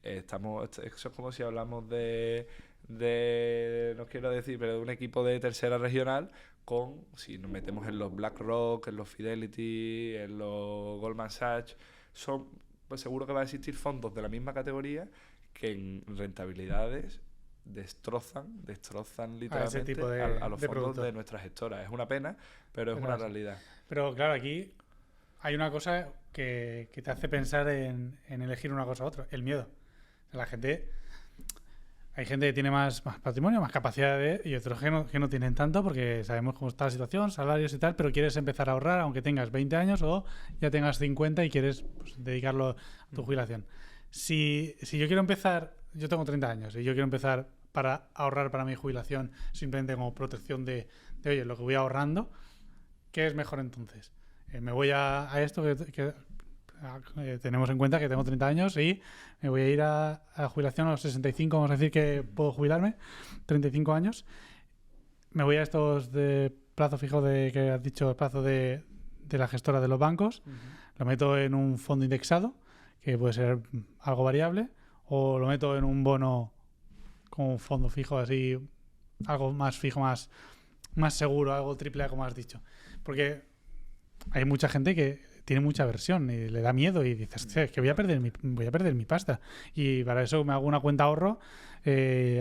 eso es como si hablamos no quiero decir, pero de un equipo de tercera regional si nos metemos en los BlackRock, en los Fidelity, en los Goldman Sachs, pues seguro que va a existir fondos de la misma categoría que en rentabilidades destrozan literalmente a los fondos de nuestras gestoras. Es una pena, pero es una realidad. Pero claro, aquí hay una cosa que te hace pensar en elegir una cosa u otra, el miedo. Hay gente que tiene más patrimonio, más capacidad y otros que no tienen tanto porque sabemos cómo está la situación, salarios y tal, pero quieres empezar a ahorrar aunque tengas 20 años o ya tengas 50 y quieres dedicarlo a tu jubilación. Si yo quiero empezar, yo tengo 30 años y yo quiero empezar para ahorrar para mi jubilación simplemente como protección de oye, lo que voy ahorrando, ¿qué es mejor entonces? Me voy a esto que tenemos en cuenta que tengo 30 años y me voy a ir a jubilación a los 65, vamos a decir que puedo jubilarme, 35 años. Me voy a estos de plazo fijo que has dicho, el plazo de la gestora de los bancos, lo meto en un fondo indexado, que puede ser algo variable, o lo meto en un bono con un fondo fijo así, algo más fijo, más seguro, algo triple A como has dicho. Porque hay mucha gente que tiene mucha aversión y le da miedo y dices, es que voy a perder mi pasta. Y para eso me hago una cuenta ahorro,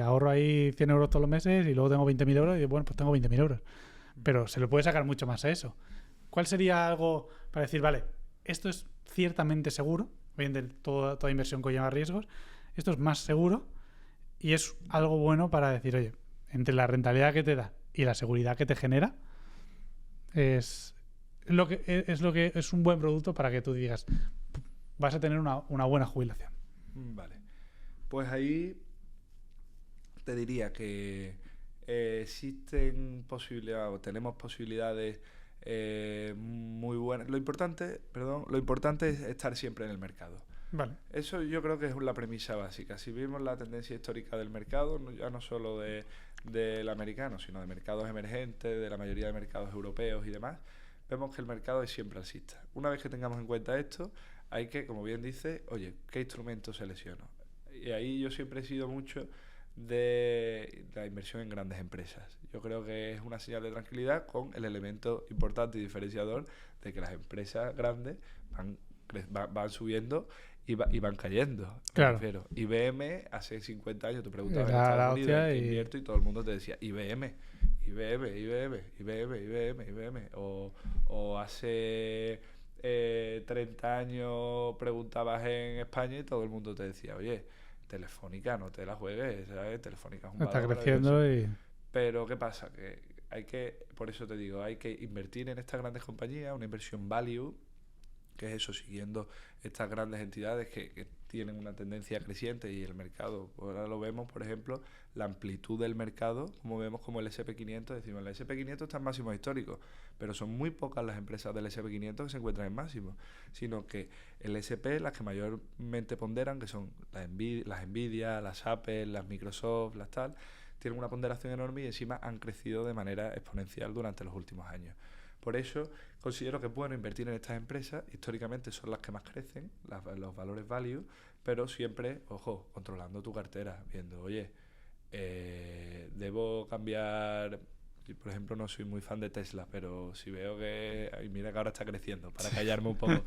ahorro ahí 100 euros todos los meses y luego tengo 20.000 euros y bueno, pues tengo 20.000 euros. Pero se le puede sacar mucho más a eso. ¿Cuál sería algo para decir, vale, esto es ciertamente seguro, obviamente toda inversión conlleva riesgos, esto es más seguro y es algo bueno para decir, oye, entre la rentabilidad que te da y la seguridad que te genera, es lo que es un buen producto para que tú digas vas a tener una buena jubilación. Vale, pues ahí te diría que existen posibilidades o tenemos posibilidades muy buenas. Lo importante es estar siempre en el mercado. Vale. Eso yo creo que es la premisa básica. Si vemos la tendencia histórica del mercado, ya no solo del americano, sino de mercados emergentes, de la mayoría de mercados europeos y demás, vemos que el mercado es siempre alcista. Una vez que tengamos en cuenta esto, hay que, como bien dice, oye, ¿qué instrumento selecciono? Y ahí yo siempre he sido mucho de la inversión en grandes empresas. Yo creo que es una señal de tranquilidad con el elemento importante y diferenciador de que las empresas grandes van subiendo y van cayendo. Claro. IBM hace 50 años, tú preguntabas en Estados Unidos en qué invierto y todo el mundo te decía IBM. O hace 30 años preguntabas en España y todo el mundo te decía, oye, Telefónica, no te la juegues, ¿sabes? Telefónica es un está creciendo Pero ¿qué pasa? Por eso te digo, hay que invertir en estas grandes compañías, una inversión value, que es eso, siguiendo estas grandes entidades que tienen una tendencia creciente y el mercado, ahora lo vemos, por ejemplo, la amplitud del mercado, como vemos como el S&P500, decimos, el S&P500 está en máximos históricos, pero son muy pocas las empresas del S&P500 que se encuentran en máximos, sino que el S&P, las que mayormente ponderan, que son las Nvidia, las Apple, las Microsoft, las tal, tienen una ponderación enorme y encima han crecido de manera exponencial durante los últimos años. Por eso considero que es bueno invertir en estas empresas. Históricamente son las que más crecen, los valores value, pero siempre, ojo, controlando tu cartera, viendo, oye, debo cambiar. Por ejemplo, no soy muy fan de Tesla, pero si veo que, mira que ahora está creciendo, para callarme un poco,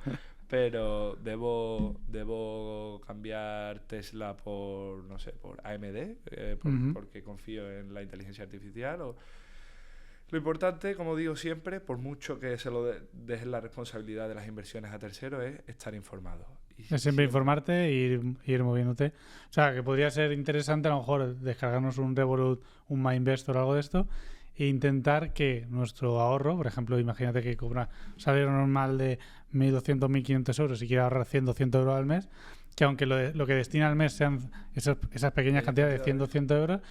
pero debo cambiar Tesla por, no sé, por AMD, porque confío en la inteligencia artificial. Lo importante, como digo siempre, por mucho que se lo dejen la responsabilidad de las inversiones a terceros, es estar informado. Es siempre informarte e ir moviéndote. O sea, que podría ser interesante a lo mejor descargarnos un Revolut, un MyInvestor o algo de esto e intentar que nuestro ahorro, por ejemplo, imagínate que cobra un salario normal de 1.200, 1.500 euros y quiere ahorrar 100, 200 euros al mes, que aunque lo que destina al mes sean esas pequeñas cantidades de 100, 200 euros,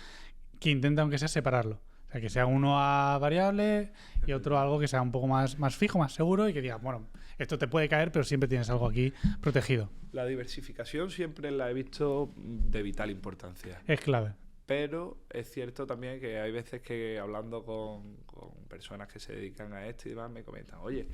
que intente aunque sea separarlo. O sea, que sea uno a variable y otro algo que sea un poco más fijo, más seguro y que diga, bueno, esto te puede caer, pero siempre tienes algo aquí protegido. La diversificación siempre la he visto de vital importancia. Es clave. Pero es cierto también que hay veces que hablando con personas que se dedican a esto y demás me comentan, oye,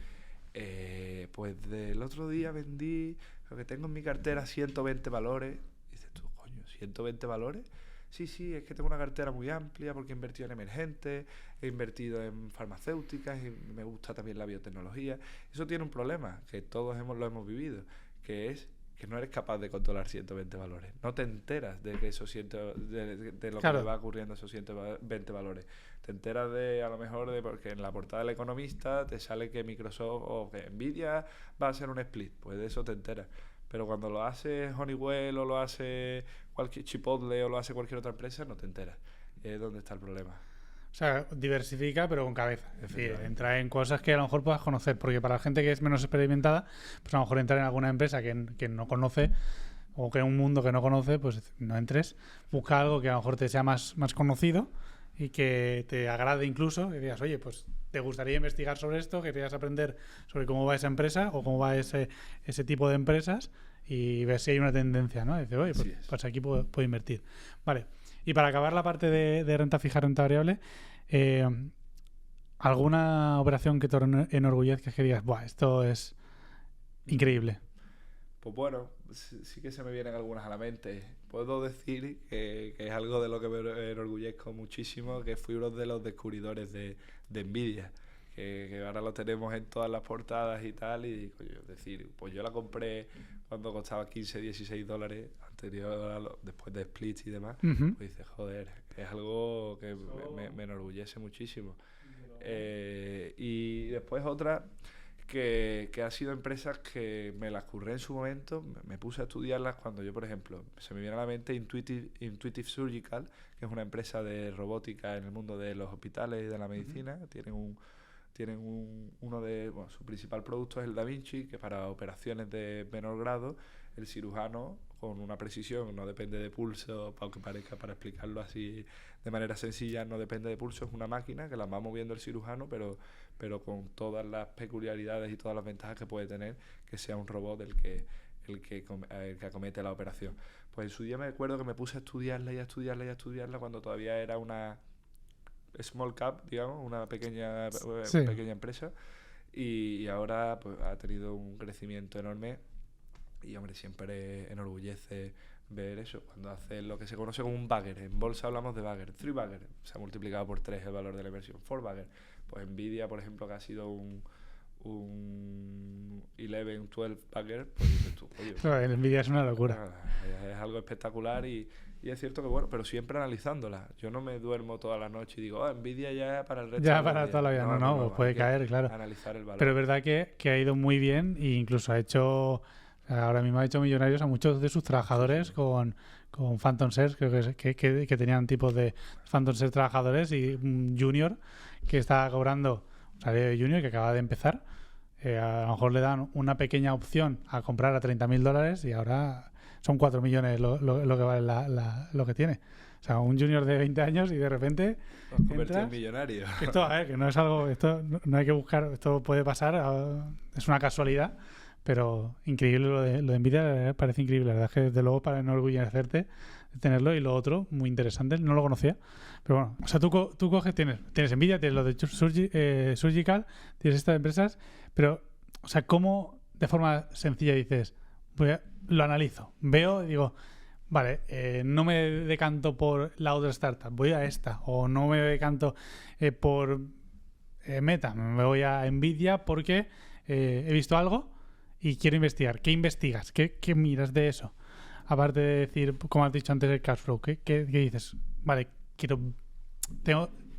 pues del otro día vendí lo que tengo en mi cartera 120 valores. Y dices tú, coño, ¿120 valores? Sí, es que tengo una cartera muy amplia porque he invertido en emergentes, he invertido en farmacéuticas y me gusta también la biotecnología. Eso tiene un problema, que todos lo hemos vivido, que es que no eres capaz de controlar 120 valores. No te enteras de que esos de lo que le va ocurriendo a esos 120 valores. Te enteras a lo mejor porque en la portada del Economista te sale que Microsoft o que Nvidia va a hacer un split. Pues de eso te enteras. Pero cuando lo hace Honeywell o lo hace cualquier Chipotle o lo hace cualquier otra empresa, no te enteras. Es donde está el problema. O sea, diversifica pero con cabeza. Es decir, entra en cosas que a lo mejor puedas conocer. Porque para la gente que es menos experimentada, pues a lo mejor entrar en alguna empresa que no conoce o que en un mundo que no conoce, pues no entres. Busca algo que a lo mejor te sea más conocido y que te agrade incluso. Que digas, oye, pues te gustaría investigar sobre esto, querías aprender sobre cómo va esa empresa o cómo va ese tipo de empresas y ver si hay una tendencia, ¿no? Dice, oye, pues aquí puedo invertir. Vale. Y para acabar la parte de renta fija, renta variable, ¿alguna operación que te enorgullezca que digas, ¡buah, esto es increíble? Pues bueno, sí que se me vienen algunas a la mente. Puedo decir que es algo de lo que me enorgullezco muchísimo, que fui uno de los descubridores de Nvidia, que ahora lo tenemos en todas las portadas y tal, y es decir, pues yo la compré cuando costaba 15, 16 dólares, después de splits y demás, pues dices, joder, es algo que me enorgullece muchísimo. Y después otra que han sido empresas que me las curré en su momento, me puse a estudiarlas cuando yo, por ejemplo, se me viene a la mente Intuitive Surgical, que es una empresa de robótica en el mundo de los hospitales y de la medicina. Su principal producto es el Da Vinci, que para operaciones de menor grado, el cirujano, con una precisión, no depende de pulso, aunque parezca, para explicarlo así de manera sencilla, no depende de pulso, es una máquina que la va moviendo el cirujano, pero con todas las peculiaridades y todas las ventajas que puede tener que sea un robot el que acomete la operación. Pues en su día me acuerdo que me puse a estudiarla cuando todavía era una small cap, digamos, una pequeña empresa, y ahora pues ha tenido un crecimiento enorme y, hombre, siempre enorgullece ver eso, cuando hace lo que se conoce como un bagger. En bolsa hablamos de bagger, 3 bagger, se ha multiplicado por 3 el valor de la inversión, 4 bagger. Pues Nvidia, por ejemplo, que ha sido un 11, 12 bagger, pues dices tú, oye, claro, Nvidia es una locura. Es algo espectacular y es cierto que, bueno, pero siempre analizándola. Yo no me duermo toda la noche y digo, Nvidia ya para el resto ya para toda la vida. No, puede caer, claro. Analizar el valor. Pero es verdad que ha ido muy bien e incluso ahora mismo ha hecho millonarios a muchos de sus trabajadores con Phantom Shares, creo que tenían tipos de Phantom Shares trabajadores y un junior que está cobrando un salario de junior que acaba de empezar. A lo mejor le dan una pequeña opción a comprar a $30.000 y ahora son 4 millones lo que vale lo que tiene. O sea, un junior de 20 años y de repente convertido en millonario. Esto, que no es algo, esto no hay que buscar, esto puede pasar, es una casualidad, pero increíble lo de Nvidia, parece increíble. La verdad es que desde luego para enorgullecerte de tenerlo. Y lo otro, muy interesante, no lo conocía. Pero bueno, o sea, tú coges, tienes Nvidia, tienes lo de Surgical, tienes estas empresas, pero, o sea, ¿cómo de forma sencilla dices, lo analizo, veo y digo, vale, no me decanto por la otra startup, voy a esta, o no me decanto por Meta, me voy a Nvidia porque he visto algo y quiero investigar. ¿Qué investigas? ¿Qué miras de eso? Aparte de decir, como has dicho antes, el cash flow, ¿qué dices? Vale,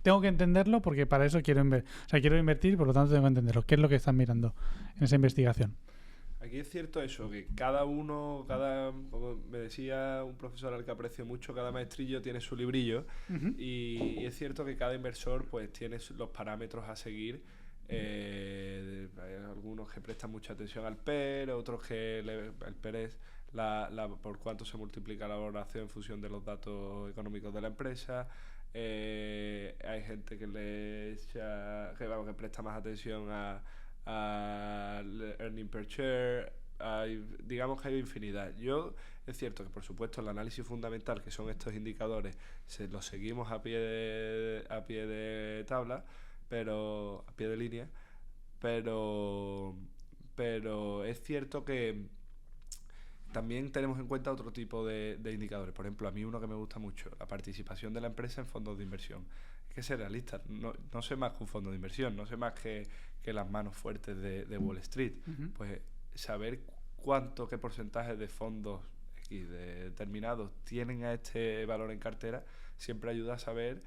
tengo que entenderlo porque para eso quiero invertir, por lo tanto tengo que entenderlo. ¿Qué es lo que estás mirando en esa investigación? Aquí es cierto eso, que como me decía un profesor al que aprecio mucho, cada maestrillo tiene su librillo. Uh-huh. Y es cierto que cada inversor pues tiene los parámetros a seguir. Hay algunos que prestan mucha atención al PER, otros que el PER es por cuánto se multiplica la valoración en función de los datos económicos de la empresa. Hay gente que presta más atención al earning per share. Digamos que hay infinidad. Es cierto que por supuesto el análisis fundamental, que son estos indicadores, los seguimos a pie de tabla, pero a pie de línea, pero es cierto que también tenemos en cuenta otro tipo de indicadores. Por ejemplo, a mí uno que me gusta mucho, la participación de la empresa en fondos de inversión. Hay que ser realista, no sé más que un fondo de inversión, no sé más que las manos fuertes de Wall Street. Uh-huh. Pues saber qué porcentaje de fondos X determinados tienen a este valor en cartera siempre ayuda a saber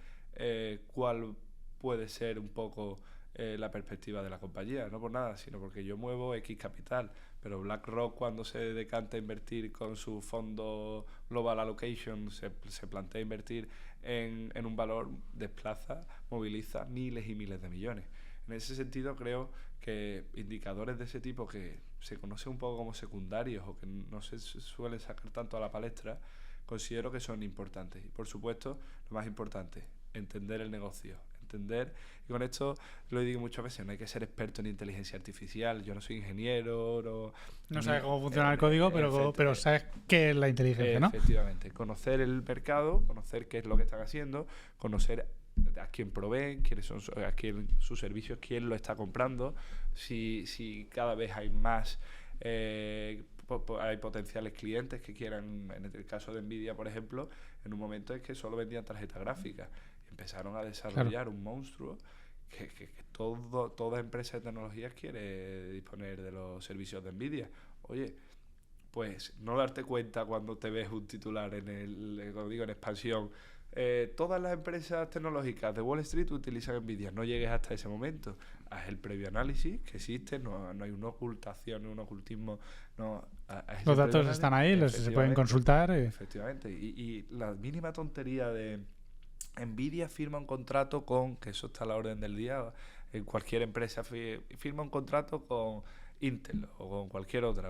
cuál puede ser un poco la perspectiva de la compañía, no por nada, sino porque yo muevo X capital, pero BlackRock cuando se decanta a invertir con su fondo Global Allocation se plantea invertir en un valor, moviliza miles y miles de millones. En ese sentido creo que indicadores de ese tipo que se conocen un poco como secundarios o que no se suelen sacar tanto a la palestra, considero que son importantes. Y por supuesto, lo más importante, entender el negocio. Y con esto lo digo muchas veces, no hay que ser experto en inteligencia artificial. Yo no soy ingeniero, no sabes cómo funciona el código, pero sabes qué es la inteligencia, ¿no? Efectivamente, conocer el mercado, conocer qué es lo que están haciendo, conocer a quién proveen, quiénes son sus servicios, quién lo está comprando, si cada vez hay más hay potenciales clientes que quieran. En el caso de Nvidia, por ejemplo, en un momento es que solo vendían tarjetas gráficas. Empezaron a desarrollar un monstruo que toda empresa de tecnologías quiere disponer de los servicios de Nvidia. Oye, pues no darte cuenta cuando te ves un titular como digo, en expansión. Todas las empresas tecnológicas de Wall Street utilizan Nvidia. No llegues hasta ese momento. Haz el previo análisis que existe, no hay una ocultación, un ocultismo. Los datos están ahí, se pueden consultar. Efectivamente. Y la mínima tontería de Nvidia firma un contrato que eso está a la orden del día, en cualquier empresa firma un contrato con Intel o con cualquier otra,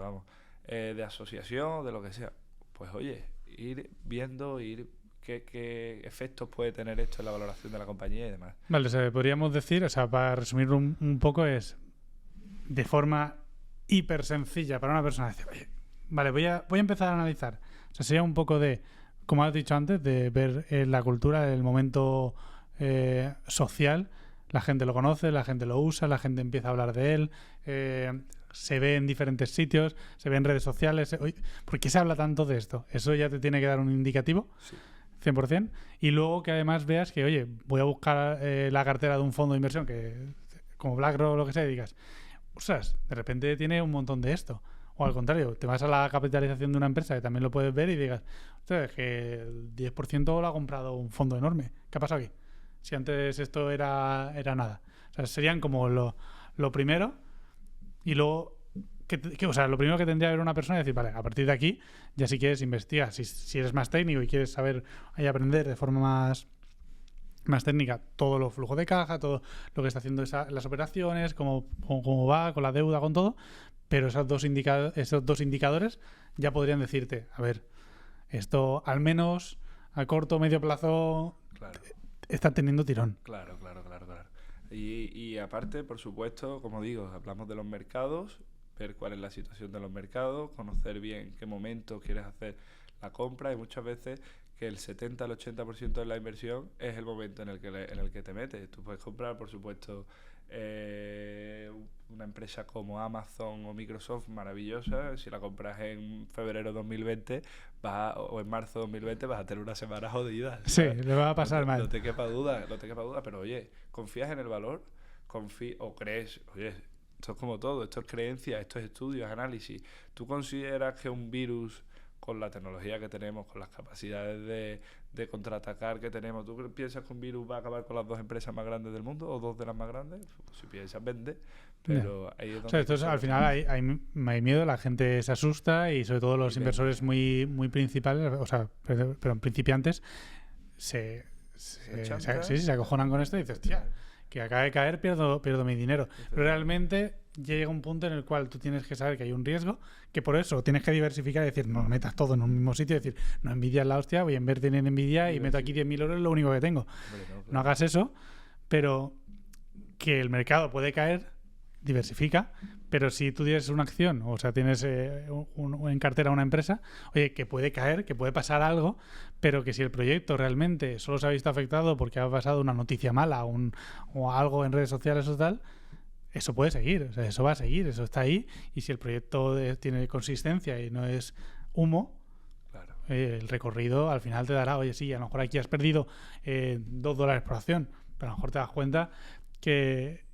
de asociación o de lo que sea. Pues oye, ir viendo, qué efectos puede tener esto en la valoración de la compañía y demás. Vale, podríamos decir, para resumirlo un poco, es de forma hiper sencilla para una persona decir, oye, vale, voy a empezar a analizar. Sería un poco de, como has dicho antes, de ver la cultura, el momento social. La gente lo conoce, la gente lo usa, la gente empieza a hablar de él, se ve en diferentes sitios, se ve en redes sociales. ¿Por qué se habla tanto de esto? Eso ya te tiene que dar un indicativo, sí. 100%. Y luego que además veas que, oye, voy a buscar la cartera de un fondo de inversión, que como BlackRock o lo que sea, y digas, ostras, de repente tiene un montón de esto. O al contrario, te vas a la capitalización de una empresa que también lo puedes ver y digas, ostras, que el 10% lo ha comprado un fondo enorme. ¿Qué ha pasado aquí? Si antes esto era nada. Serían como lo primero. Y luego, lo primero que tendría que ver una persona es decir, vale, a partir de aquí, ya si quieres investigar, si eres más técnico y quieres saber y aprender de forma más técnica todo los flujos de caja, todo lo que está haciendo las operaciones, cómo va con la deuda, con todo. Pero esos dos indicadores ya podrían decirte, a ver, esto al menos a corto o medio plazo está teniendo tirón. Claro. Y aparte, por supuesto, como digo, hablamos de los mercados, ver cuál es la situación de los mercados, conocer bien qué momento quieres hacer la compra, y muchas veces que el 70 al 80% de la inversión es el momento en el que te metes. Tú puedes comprar, por supuesto, una empresa como Amazon o Microsoft, maravillosa. Si la compras en febrero 2020 o en marzo 2020 vas a tener una semana jodida. Sí, le va a pasar mal. No te quepa duda, pero oye, confías en el valor, o crees, oye, Esto es como todo, esto es creencia, esto es estudios, análisis. ¿Tú consideras que un virus, con la tecnología que tenemos, con las capacidades de contraatacar que tenemos, ¿tú piensas que un virus va a acabar con las 2 empresas más grandes del mundo o 2 de las más grandes? Pues si piensas, vende. Pero ahí es donde... O sea, entonces, al final hay miedo, la gente se asusta y sobre todo los inversores muy principales, o sea, pero principiantes, se acojonan con esto y dices, tía, que acaba de caer, pierdo mi dinero. Pero realmente llega un punto en el cual tú tienes que saber que hay un riesgo, que por eso tienes que diversificar y decir, no metas todo en un mismo sitio, decir, no, Nvidia es la hostia, voy a invertir en Nvidia y meto aquí 10.000 euros, es lo único que tengo. Hombre, no, claro. No hagas eso, pero que el mercado puede caer, diversifica, pero si tú tienes una acción, o sea, tienes en cartera una empresa, oye, que puede caer, que puede pasar algo, pero que si el proyecto realmente solo se ha visto afectado porque ha pasado una noticia mala o algo en redes sociales o tal, eso puede seguir, o sea, eso va a seguir, eso está ahí, y si el proyecto tiene consistencia y no es humo, Claro. el recorrido al final te dará, oye, sí, a lo mejor aquí has perdido $2 por acción, pero a lo mejor te das cuenta que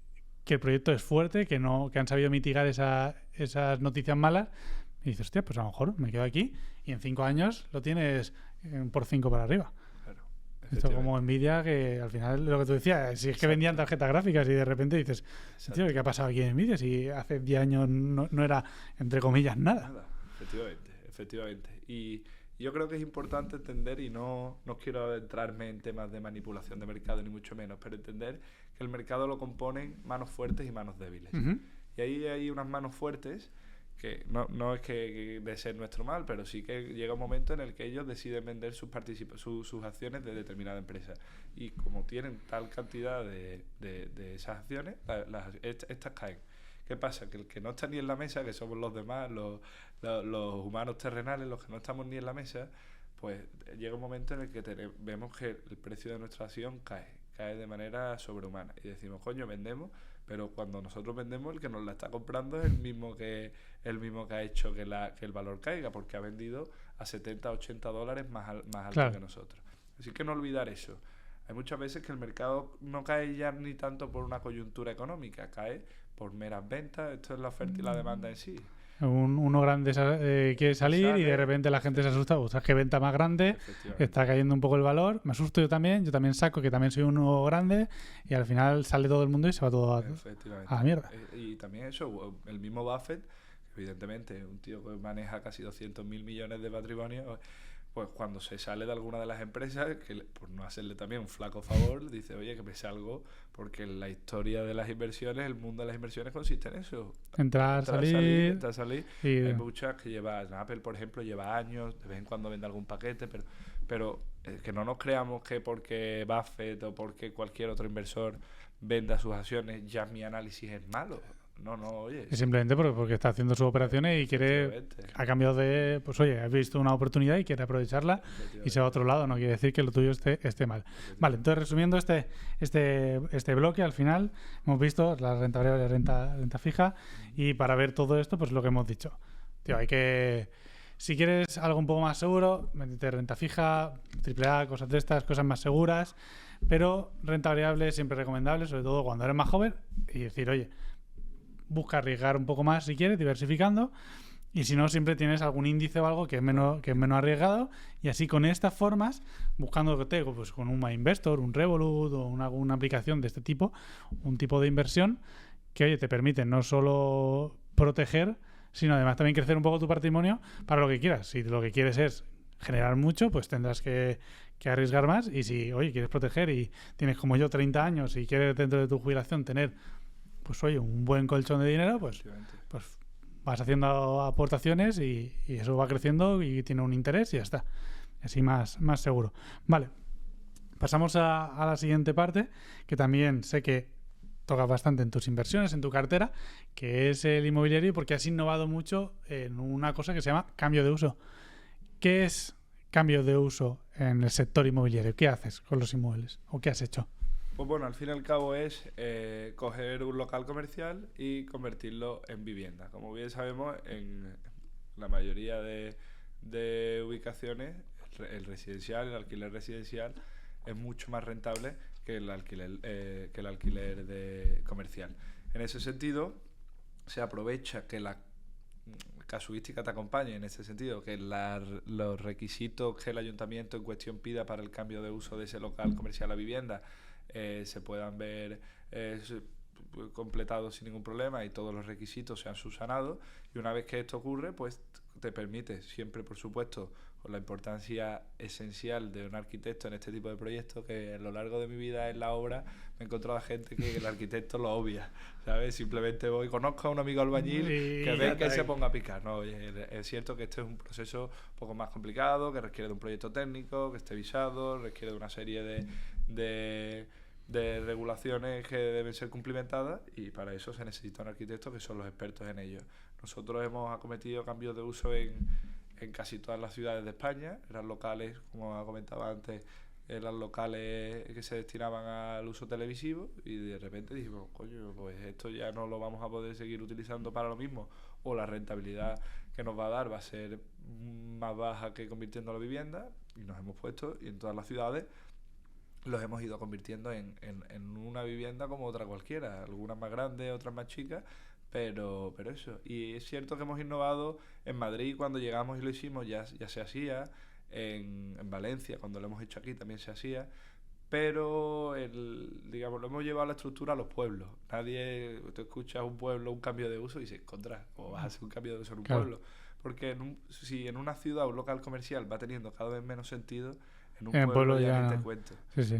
el proyecto es fuerte, que han sabido mitigar esas noticias malas, y dices, hostia, pues a lo mejor me quedo aquí y en 5 años lo tienes por 5 para arriba. Claro. Esto como Nvidia, que al final lo que tú decías, si es que vendían tarjetas gráficas y de repente dices, tío, ¿qué ha pasado aquí en Nvidia? Si hace 10 años no era, entre comillas, nada. Efectivamente. Y yo creo que es importante entender, y no quiero adentrarme en temas de manipulación de mercado, ni mucho menos, pero entender que el mercado lo componen manos fuertes y manos débiles. Uh-huh. Y ahí hay unas manos fuertes que no es que de ser nuestro mal, pero sí que llega un momento en el que ellos deciden vender sus acciones de determinada empresa. Y como tienen tal cantidad de esas acciones, estas caen. ¿Qué pasa? Que el que no está ni en la mesa, que somos los demás, los humanos terrenales, los que no estamos ni en la mesa, pues llega un momento en el que vemos que el precio de nuestra acción cae de manera sobrehumana. Y decimos, coño, vendemos, pero cuando nosotros vendemos, el que nos la está comprando es el mismo que ha hecho que el valor caiga, porque ha vendido a $70-$80 más alto claro. que nosotros. Así que no olvidar eso. Hay muchas veces que el mercado no cae ya ni tanto por una coyuntura económica, cae por meras ventas. Esto es la oferta y la demanda en sí. Uno grande quiere salir y de repente la gente se asusta, o sea, que venta más grande, está cayendo un poco el valor, me asusto yo también saco que también soy uno grande y al final sale todo el mundo y se va todo a la mierda. Y también eso, el mismo Buffett, evidentemente un tío que maneja casi 200.000 millones de patrimonio, pues cuando se sale de alguna de las empresas, que por no hacerle también un flaco favor, dice, oye, que me salgo, porque la historia de las inversiones, el mundo de las inversiones consiste en eso. Entrar, salir. Y hay muchas que llevan, Apple, por ejemplo, lleva años, de vez en cuando vende algún paquete, pero que no nos creamos que porque Buffett o porque cualquier otro inversor venda sus acciones, ya mi análisis es malo. No, oye. Es simplemente porque está haciendo sus operaciones y ha cambiado pues oye, has visto una oportunidad y quiere aprovecharla y se va a otro lado, no quiere decir que lo tuyo esté mal. Vale, entonces resumiendo este bloque, al final hemos visto la renta variable, renta fija, y para ver todo esto, pues lo que hemos dicho. Tío, si quieres algo un poco más seguro, métete renta fija, AAA, cosas de estas, cosas más seguras, pero renta variable siempre recomendable, sobre todo cuando eres más joven, y decir, oye, busca arriesgar un poco más si quieres, diversificando, y si no, siempre tienes algún índice o algo que es menos arriesgado, y así con estas formas, buscando pues con un MyInvestor, un Revolut o alguna aplicación de este tipo, un tipo de inversión que, oye, te permite no solo proteger, sino además también crecer un poco tu patrimonio para lo que quieras. Si lo que quieres es generar mucho, pues tendrás que arriesgar más, y si, oye, quieres proteger y tienes como yo 30 años y quieres dentro de tu jubilación tener, pues oye, un buen colchón de dinero, pues vas haciendo aportaciones y eso va creciendo y tiene un interés y ya está. Así más seguro. Vale, pasamos a la siguiente parte, que también sé que toca bastante en tus inversiones, en tu cartera, que es el inmobiliario, porque has innovado mucho en una cosa que se llama cambio de uso. ¿Qué es cambio de uso en el sector inmobiliario? ¿Qué haces con los inmuebles? ¿O qué has hecho? Pues bueno, al fin y al cabo es coger un local comercial y convertirlo en vivienda. Como bien sabemos, en la mayoría de ubicaciones, el alquiler residencial es mucho más rentable que el alquiler comercial. En ese sentido, se aprovecha que la casuística te acompañe en ese sentido, que los requisitos que el ayuntamiento en cuestión pida para el cambio de uso de ese local comercial a vivienda se puedan ver completados sin ningún problema y todos los requisitos sean subsanados. Y una vez que esto ocurre, pues te permite, siempre por supuesto, con la importancia esencial de un arquitecto en este tipo de proyectos, que a lo largo de mi vida en la obra me he encontrado a gente que el arquitecto lo obvia, ¿sabes? Simplemente voy, conozco a un amigo albañil que ve que se ponga a picar, ¿no? Oye, es cierto que este es un proceso un poco más complicado, que requiere de un proyecto técnico, que esté visado, requiere de una serie de regulaciones que deben ser cumplimentadas, y para eso se necesita un arquitecto que son los expertos en ello. Nosotros hemos acometido cambios de uso en casi todas las ciudades de España. Eran locales, como comentaba antes, eran locales que se destinaban al uso televisivo, y de repente dijimos, coño, pues esto ya no lo vamos a poder seguir utilizando para lo mismo, o la rentabilidad que nos va a dar va a ser más baja que convirtiendo la vivienda, y nos hemos puesto, y en todas las ciudades los hemos ido convirtiendo en una vivienda como otra cualquiera, algunas más grandes, otras más chicas, pero eso. Y es cierto que hemos innovado en Madrid cuando llegamos y lo hicimos, ya se hacía, en Valencia cuando lo hemos hecho aquí también se hacía, pero digamos, lo hemos llevado a la estructura a los pueblos. Nadie, te escuchas un pueblo, un cambio de uso y dices, contra, ¿cómo vas a hacer un cambio de uso en un pueblo? Porque si en una ciudad un local comercial va teniendo cada vez menos sentido, en un pueblo ya ni te cuento. Sí, sí.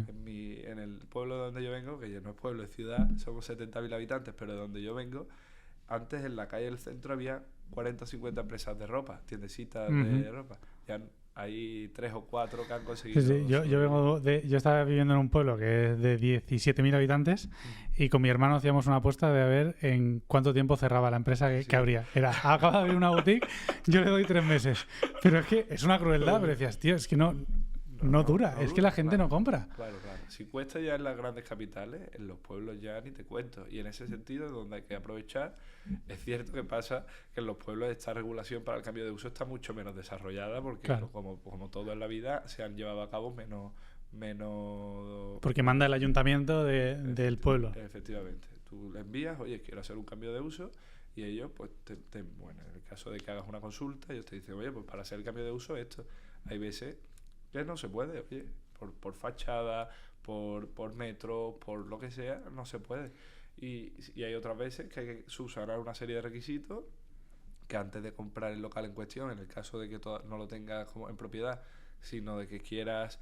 En el pueblo de donde yo vengo, que ya no es pueblo, es ciudad, somos 70.000 habitantes, pero de donde yo vengo, antes en la calle del centro había 40 o 50 empresas de ropa, tiendecitas de ropa. Ya hay 3 o 4 que han conseguido. Sí, sí. Yo estaba viviendo en un pueblo que es de 17.000 habitantes y con mi hermano hacíamos una apuesta de a ver en cuánto tiempo cerraba la empresa que habría. Acaba de abrir una boutique, yo le doy 3 meses. Pero es que es una crueldad, pero decías, tío, es que no dura, es que la gente no compra. Claro. Si cuesta ya en las grandes capitales, en los pueblos ya ni te cuento. Y en ese sentido, donde hay que aprovechar, es cierto que pasa que en los pueblos esta regulación para el cambio de uso está mucho menos desarrollada, porque claro, como todo en la vida, se han llevado a cabo menos... Porque manda el ayuntamiento del pueblo. Efectivamente. Tú le envías, oye, quiero hacer un cambio de uso, y ellos, pues, bueno, en el caso de que hagas una consulta, ellos te dicen, oye, pues para hacer el cambio de uso esto. Hay veces que no se puede, oye, por fachada, por metro, por lo que sea, no se puede. Y hay otras veces que hay que subsanar una serie de requisitos que antes de comprar el local en cuestión, en el caso de que no lo tengas como en propiedad, sino de que quieras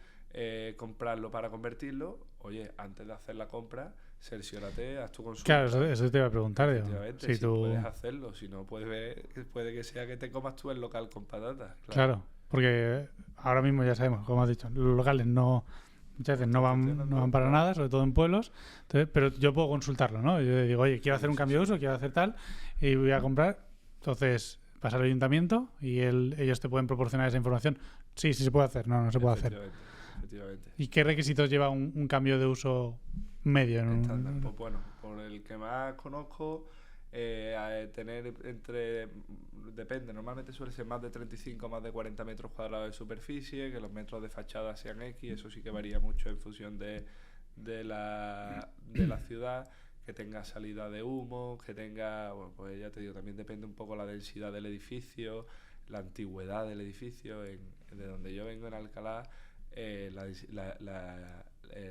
comprarlo para convertirlo, oye, antes de hacer la compra, cerciórate, haz tu consulta. Claro, eso te iba a preguntar. Efectivamente, si tú puedes hacerlo, si no, puede que sea que te comas tú el local con patatas. Claro, porque ahora mismo ya sabemos, como has dicho, los locales muchas veces no van para nada, sobre todo en pueblos. Entonces, pero yo puedo consultarlo, ¿no? Yo digo, oye, quiero hacer un cambio de uso, quiero hacer tal, y voy a comprar. Entonces, vas al ayuntamiento y ellos te pueden proporcionar esa información. Sí se puede hacer, no se puede hacer. Efectivamente. ¿Y qué requisitos lleva un cambio de uso medio? Pues bueno, por el que más conozco, tener depende, normalmente suele ser más de 35, más de 40 metros cuadrados de superficie, que los metros de fachada sean X, eso sí que varía mucho en función de la ciudad, que tenga salida de humo, que tenga, bueno, pues ya te digo, también depende un poco la densidad del edificio, la antigüedad del edificio. De donde yo vengo, en Alcalá, el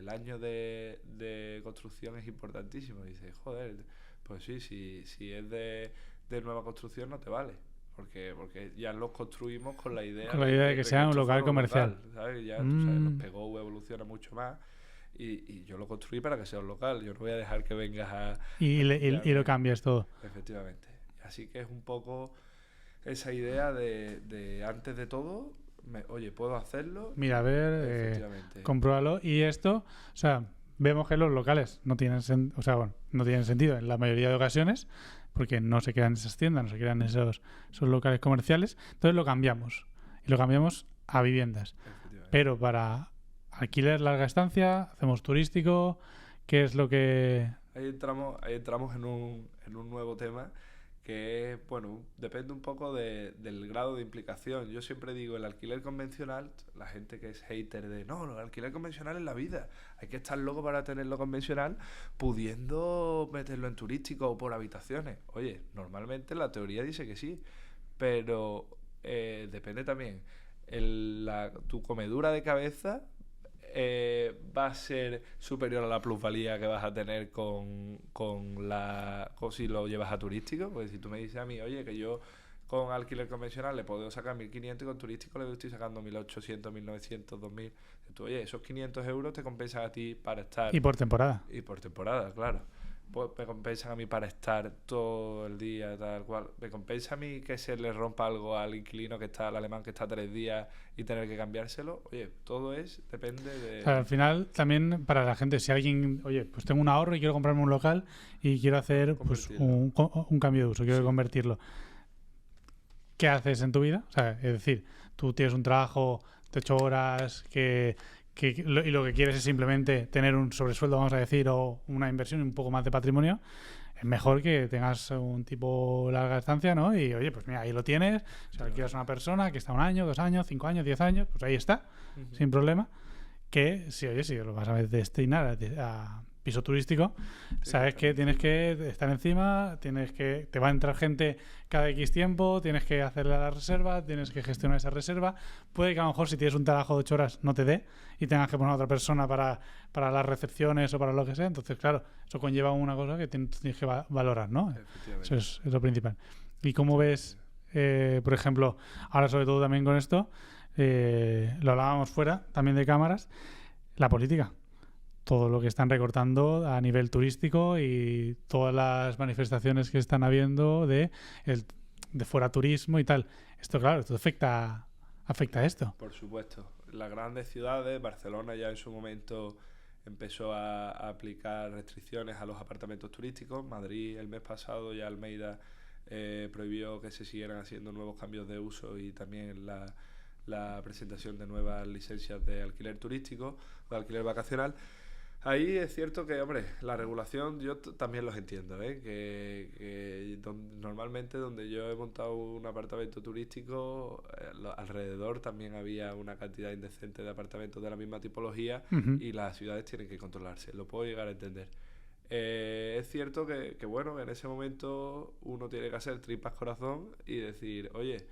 año de construcción es importantísimo. Dices, joder, pues sí, si es de nueva construcción no te vale, porque ya los construimos con la idea de que sea un local comercial, ¿sabes? Ya tú sabes, los PGV evolucionan mucho más, y yo lo construí para que sea un local. Yo no voy a dejar que vengas a... Y lo cambias todo. Efectivamente. Así que es un poco esa idea de antes de todo, oye, ¿puedo hacerlo? Mira, a ver, compruébalo. Y esto, o sea, vemos que los locales no tienen sentido en la mayoría de ocasiones, porque no se quedan esas tiendas, no se quedan esos locales comerciales. Entonces lo cambiamos. Y lo cambiamos a viviendas. Pero para alquiler larga estancia, hacemos turístico, ¿qué es lo que...? Ahí entramos en un nuevo tema, que, bueno, depende un poco del grado de implicación. Yo siempre digo, el alquiler convencional, la gente que es hater de, no, el alquiler convencional es la vida, hay que estar loco para tenerlo convencional, pudiendo meterlo en turístico o por habitaciones. Oye, normalmente la teoría dice que sí, pero depende también. Tu comedura de cabeza va a ser superior a la plusvalía que vas a tener con si lo llevas a turístico. Porque si tú me dices a mí, oye, que yo con alquiler convencional le puedo sacar 1.500 y con turístico le estoy sacando 1.800, 1.900, 2.000. Tú, oye, esos 500 euros te compensan a ti para estar... Y por temporada. Y por temporada, claro. Pues me compensan a mí para estar todo el día, tal cual. Me compensa a mí que se le rompa algo al inquilino que está, al alemán que está 3 días y tener que cambiárselo. Oye, todo depende de... O sea, al final, también para la gente, si alguien, oye, pues tengo un ahorro y quiero comprarme un local y quiero hacer pues un cambio de uso, quiero convertirlo. ¿Qué haces en tu vida? O sea, es decir, tú tienes un trabajo de 8 horas y lo que quieres es simplemente tener un sobresueldo, vamos a decir, o una inversión y un poco más de patrimonio. Es mejor que tengas un tipo larga estancia, ¿no? Y oye, pues mira, ahí lo tienes. Si alquilas a una persona que está 1 año, 2 años, 5 años, 10 años, pues ahí está, sin problema. Que si lo vas a destinar a piso turístico, sabes que tienes que estar encima, te va a entrar gente cada X tiempo, tienes que hacerle la reserva, tienes que gestionar esa reserva. Puede que a lo mejor si tienes un trabajo de 8 horas no te dé y tengas que poner a otra persona para las recepciones o para lo que sea. Entonces, claro, eso conlleva una cosa que tienes que valorar, ¿no? Eso es lo principal. ¿Y cómo ves, por ejemplo, ahora sobre todo también con esto, lo hablábamos fuera también de cámaras, la política? Todo lo que están recortando a nivel turístico y todas las manifestaciones que están habiendo de fuera turismo y tal. Esto, claro, esto afecta a esto. Por supuesto. Las grandes ciudades, Barcelona ya en su momento empezó a aplicar restricciones a los apartamentos turísticos. Madrid el mes pasado, ya Almeida prohibió que se siguieran haciendo nuevos cambios de uso y también la presentación de nuevas licencias de alquiler turístico o de alquiler vacacional. Ahí es cierto que, hombre, la regulación yo también los entiendo, ¿eh? Que normalmente donde yo he montado un apartamento turístico, alrededor también había una cantidad indecente de apartamentos de la misma tipología y las ciudades tienen que controlarse. Lo puedo llegar a entender. Es cierto que, bueno, en ese momento uno tiene que hacer tripas corazón y decir, oye,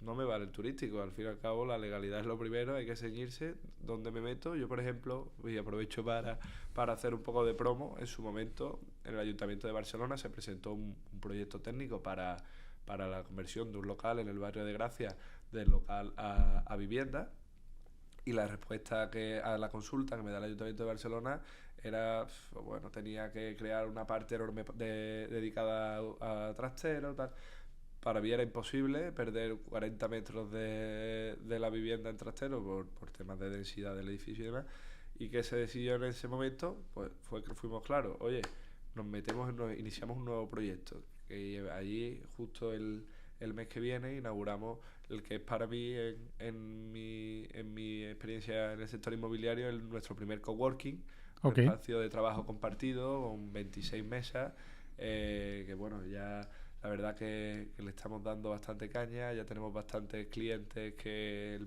no me vale el turístico, al fin y al cabo la legalidad es lo primero, hay que ceñirse donde me meto. Yo, por ejemplo, y aprovecho para hacer un poco de promo, en su momento en el Ayuntamiento de Barcelona se presentó un proyecto técnico para la conversión de un local en el barrio de Gracia del local a vivienda, y la respuesta a la consulta que me da el Ayuntamiento de Barcelona era, bueno, tenía que crear una parte enorme dedicada a trastero, tal. Para mí era imposible perder 40 metros de la vivienda en trastero por temas de densidad del edificio y demás. Y que se decidió en ese momento, pues fue que fuimos claros, oye, iniciamos un nuevo proyecto. Y allí, justo el mes que viene, inauguramos el que es para mí, en mi experiencia en el sector inmobiliario, nuestro primer coworking, un espacio de trabajo compartido con 26 mesas, que bueno, ya... La verdad que le estamos dando bastante caña, ya tenemos bastantes clientes que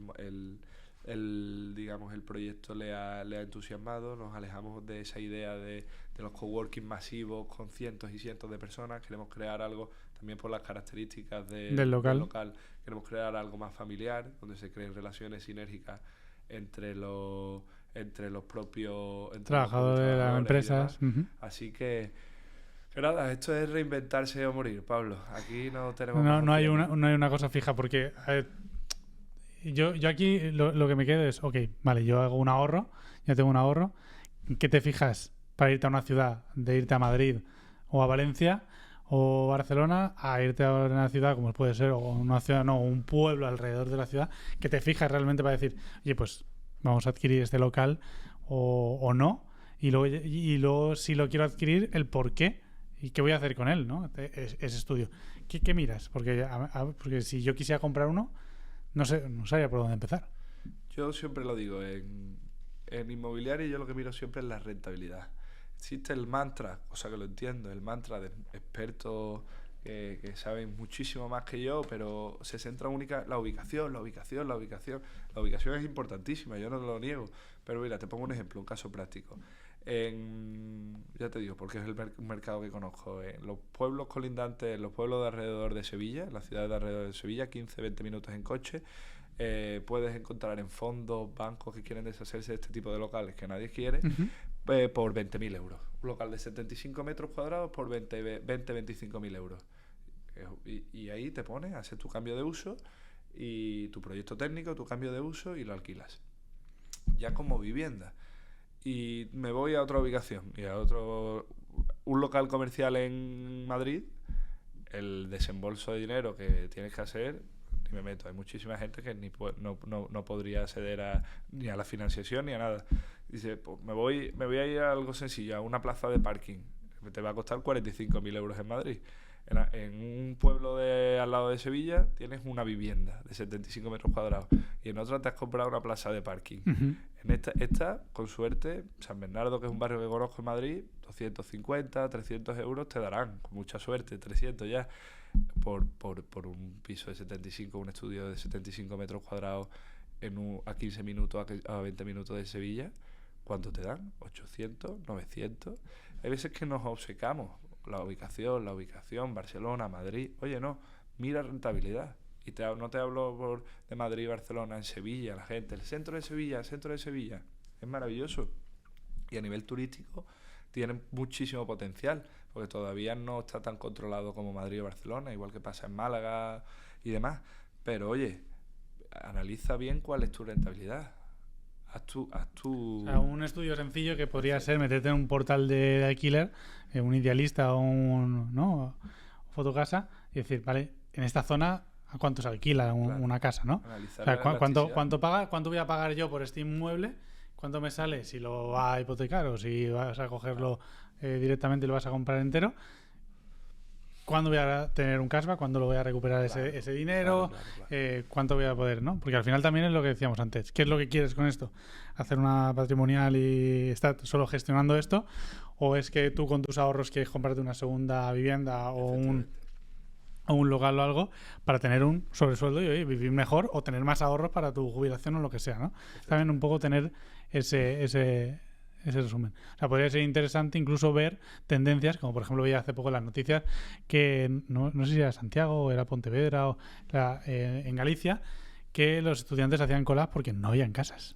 digamos, el proyecto le ha entusiasmado. Nos alejamos de esa idea de los coworking masivos con cientos y cientos de personas. Queremos crear algo, también por las características del local, queremos crear algo más familiar, donde se creen relaciones sinérgicas entre los propios trabajadores de las empresas. Así que nada, esto es reinventarse o morir, Pablo. Aquí no tenemos... No hay una cosa fija, porque yo aquí lo que me quedo es, ok, vale, yo hago un ahorro, ya tengo un ahorro. ¿Qué te fijas para irte a una ciudad, de irte a Madrid o a Valencia o Barcelona, a irte a una ciudad como puede ser, o una ciudad, no, un pueblo alrededor de la ciudad? ¿Qué te fijas realmente para decir, oye, pues vamos a adquirir este local o no? Y luego si lo quiero adquirir, el por qué. ¿Y qué voy a hacer con él, no? Ese estudio. ¿Qué miras? Porque si yo quisiera comprar uno, no sabría por dónde empezar. Yo siempre lo digo, en inmobiliario yo lo que miro siempre es la rentabilidad. existe el mantra, cosa que lo entiendo, el mantra de expertos que saben muchísimo más que yo, pero se centra única la ubicación. La ubicación es importantísima, yo no lo niego, pero mira, te pongo un ejemplo, un caso práctico. Ya te digo, porque es un mercado que conozco. En los pueblos colindantes, los pueblos de alrededor de Sevilla, en las ciudades de alrededor de Sevilla, 15-20 minutos en coche, puedes encontrar en fondos, bancos que quieren deshacerse de este tipo de locales que nadie quiere, por 20.000 euros. Un local de 75 metros cuadrados por 25.000 euros. Y ahí te pones, haces tu cambio de uso y tu proyecto técnico, tu cambio de uso y lo alquilas. Ya como vivienda. Y me voy a otra ubicación, un local comercial en Madrid, el desembolso de dinero que tienes que hacer, ni me meto. Hay muchísima gente que no podría acceder ni a la financiación ni a nada. Dice, pues me voy a ir a algo sencillo, a una plaza de parking. Te va a costar 45.000 euros en Madrid. En un pueblo al lado de Sevilla tienes una vivienda de 75 metros cuadrados y en otra te has comprado una plaza de parking. En esta, con suerte, San Bernardo, que es un barrio que conozco en Madrid, 250, 300 euros te darán, con mucha suerte, 300 ya, por un piso de 75, un estudio de 75 metros cuadrados a 15 minutos, a 20 minutos de Sevilla. ¿Cuánto te dan? 800, 900. Hay veces que nos obcecamos. La ubicación, Barcelona, Madrid. Oye, no, mira rentabilidad. Y no te hablo de Madrid, Barcelona, en Sevilla, la gente. El centro de Sevilla. Es maravilloso. Y a nivel turístico tienen muchísimo potencial, porque todavía no está tan controlado como Madrid o Barcelona, igual que pasa en Málaga y demás. Pero oye, analiza bien cuál es tu rentabilidad. Haz tu... O sea, un estudio sencillo que podría ser meterte en un portal de alquiler, un Idealista o un Fotocasa, y decir, vale, en esta zona, ¿a cuánto se alquila una casa, no? O sea, ¿cuánto voy a pagar yo por este inmueble? ¿Cuánto me sale si lo va a hipotecar o si vas a cogerlo directamente y lo vas a comprar entero? ¿Cuándo voy a tener un cashback? ¿Cuándo lo voy a recuperar ese dinero? Claro. ¿Cuánto voy a poder? ¿No? Porque al final también es lo que decíamos antes. ¿Qué es lo que quieres con esto? ¿Hacer una patrimonial y estar solo gestionando esto? ¿O es que tú con tus ahorros quieres comprarte una segunda vivienda o un local o algo para tener un sobresueldo y vivir mejor o tener más ahorros para tu jubilación o lo que sea, ¿no? También un poco tener ese resumen. O sea, podría ser interesante incluso ver tendencias, como por ejemplo veía hace poco las noticias que no sé si era Santiago o era Pontevedra o en Galicia, que los estudiantes hacían colas porque no habían casas.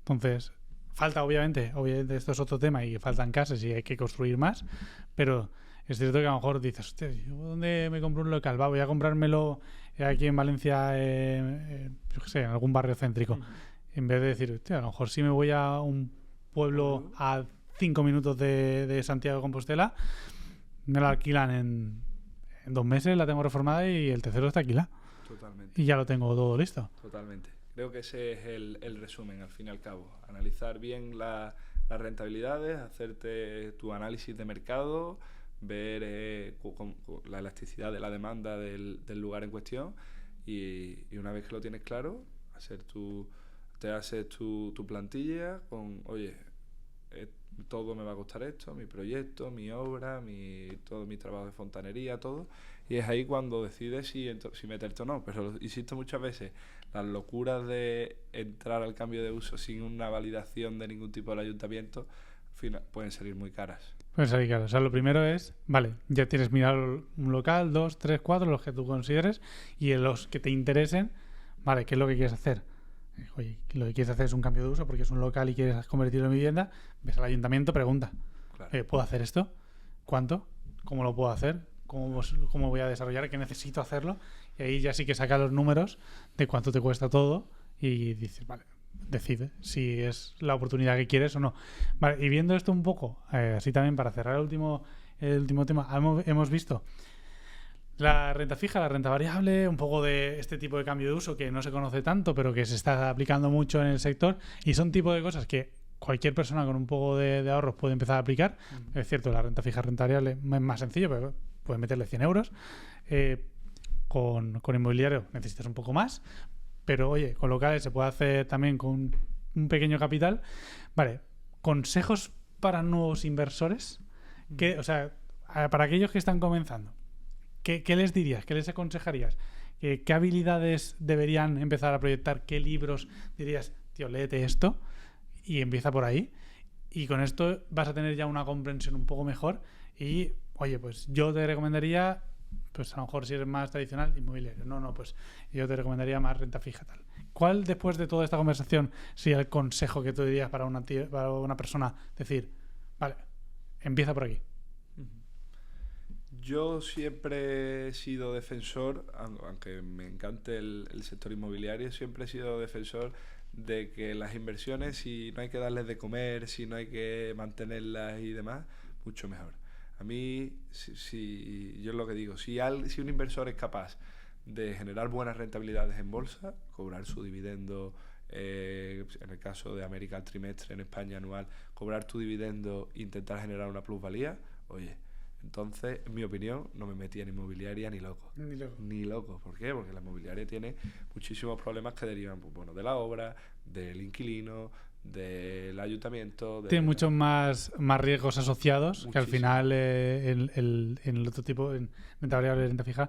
Entonces, falta obviamente esto es otro tema y faltan casas y hay que construir más, pero es cierto que a lo mejor dices, hostia, ¿dónde me compro un local? Voy a comprármelo aquí en Valencia, yo qué sé, en algún barrio céntrico. En vez de decir, hostia, a lo mejor si me voy a un pueblo a 5 minutos de Santiago de Compostela, me la alquilan en 2 meses, la tengo reformada y el tercero está alquilado. Totalmente. Y ya lo tengo todo listo. Totalmente. Creo que ese es el resumen, al fin y al cabo. Analizar bien las rentabilidades, hacerte tu análisis de mercado, ver la elasticidad de la demanda del lugar en cuestión y una vez que lo tienes claro, te haces tu plantilla con, oye, todo me va a costar esto, mi proyecto, mi obra, todo mi trabajo de fontanería, todo. Y es ahí cuando decides si meterte o no. Pero insisto muchas veces, las locuras de entrar al cambio de uso sin una validación de ningún tipo del ayuntamiento, al final, pueden salir muy caras. Pueden salir caras. O sea, lo primero es, vale, ya tienes mirado un local, 2, 3, 4, los que tú consideres, y en los que te interesen, vale, ¿qué es lo que quieres hacer? Oye, lo que quieres hacer es un cambio de uso porque es un local y quieres convertirlo en vivienda, ves al ayuntamiento, pregunta, claro. ¿Puedo hacer esto? ¿Cuánto? ¿Cómo lo puedo hacer? ¿Cómo voy a desarrollar? ¿Qué necesito hacerlo? Y ahí ya sí que saca los números de cuánto te cuesta todo y dices, vale, decide si es la oportunidad que quieres o no. Vale, y viendo esto un poco, así también para cerrar el último tema, hemos visto la renta fija, la renta variable, un poco de este tipo de cambio de uso que no se conoce tanto, pero que se está aplicando mucho en el sector y son tipo de cosas que cualquier persona con un poco de ahorros puede empezar a aplicar. Es cierto, la renta fija, renta variable es más sencillo, pero puedes meterle 100 euros. Con inmobiliario necesitas un poco más, pero oye, con locales se puede hacer también con un pequeño capital. Vale, consejos para nuevos inversores? O sea, para aquellos que están comenzando, ¿qué les dirías? ¿Qué les aconsejarías? ¿Qué habilidades deberían empezar a proyectar? ¿Qué libros dirías, tío, léete esto y empieza por ahí? Y con esto vas a tener ya una comprensión un poco mejor y, oye, pues yo te recomendaría, pues a lo mejor si eres más tradicional, inmobiliario. No, pues yo te recomendaría más renta fija, tal. ¿Cuál, después de toda esta conversación, sería el consejo que tú dirías para una persona? Decir, vale, empieza por aquí. Yo siempre he sido defensor, aunque me encante el sector inmobiliario, siempre he sido defensor de que las inversiones, si no hay que darles de comer, si no hay que mantenerlas y demás, mucho mejor. A mí, yo es lo que digo, si un inversor es capaz de generar buenas rentabilidades en bolsa, cobrar su dividendo, en el caso de América al trimestre, en España anual, cobrar tu dividendo e intentar generar una plusvalía, oye, entonces, en mi opinión, no me metía en inmobiliaria ni loco. Ni loco. ¿Por qué? Porque la inmobiliaria tiene muchísimos problemas que derivan, pues, bueno, de la obra, del inquilino, del ayuntamiento. Tiene muchos más riesgos asociados. Muchísimo. Que al final en el otro tipo, en renta variable y renta fija,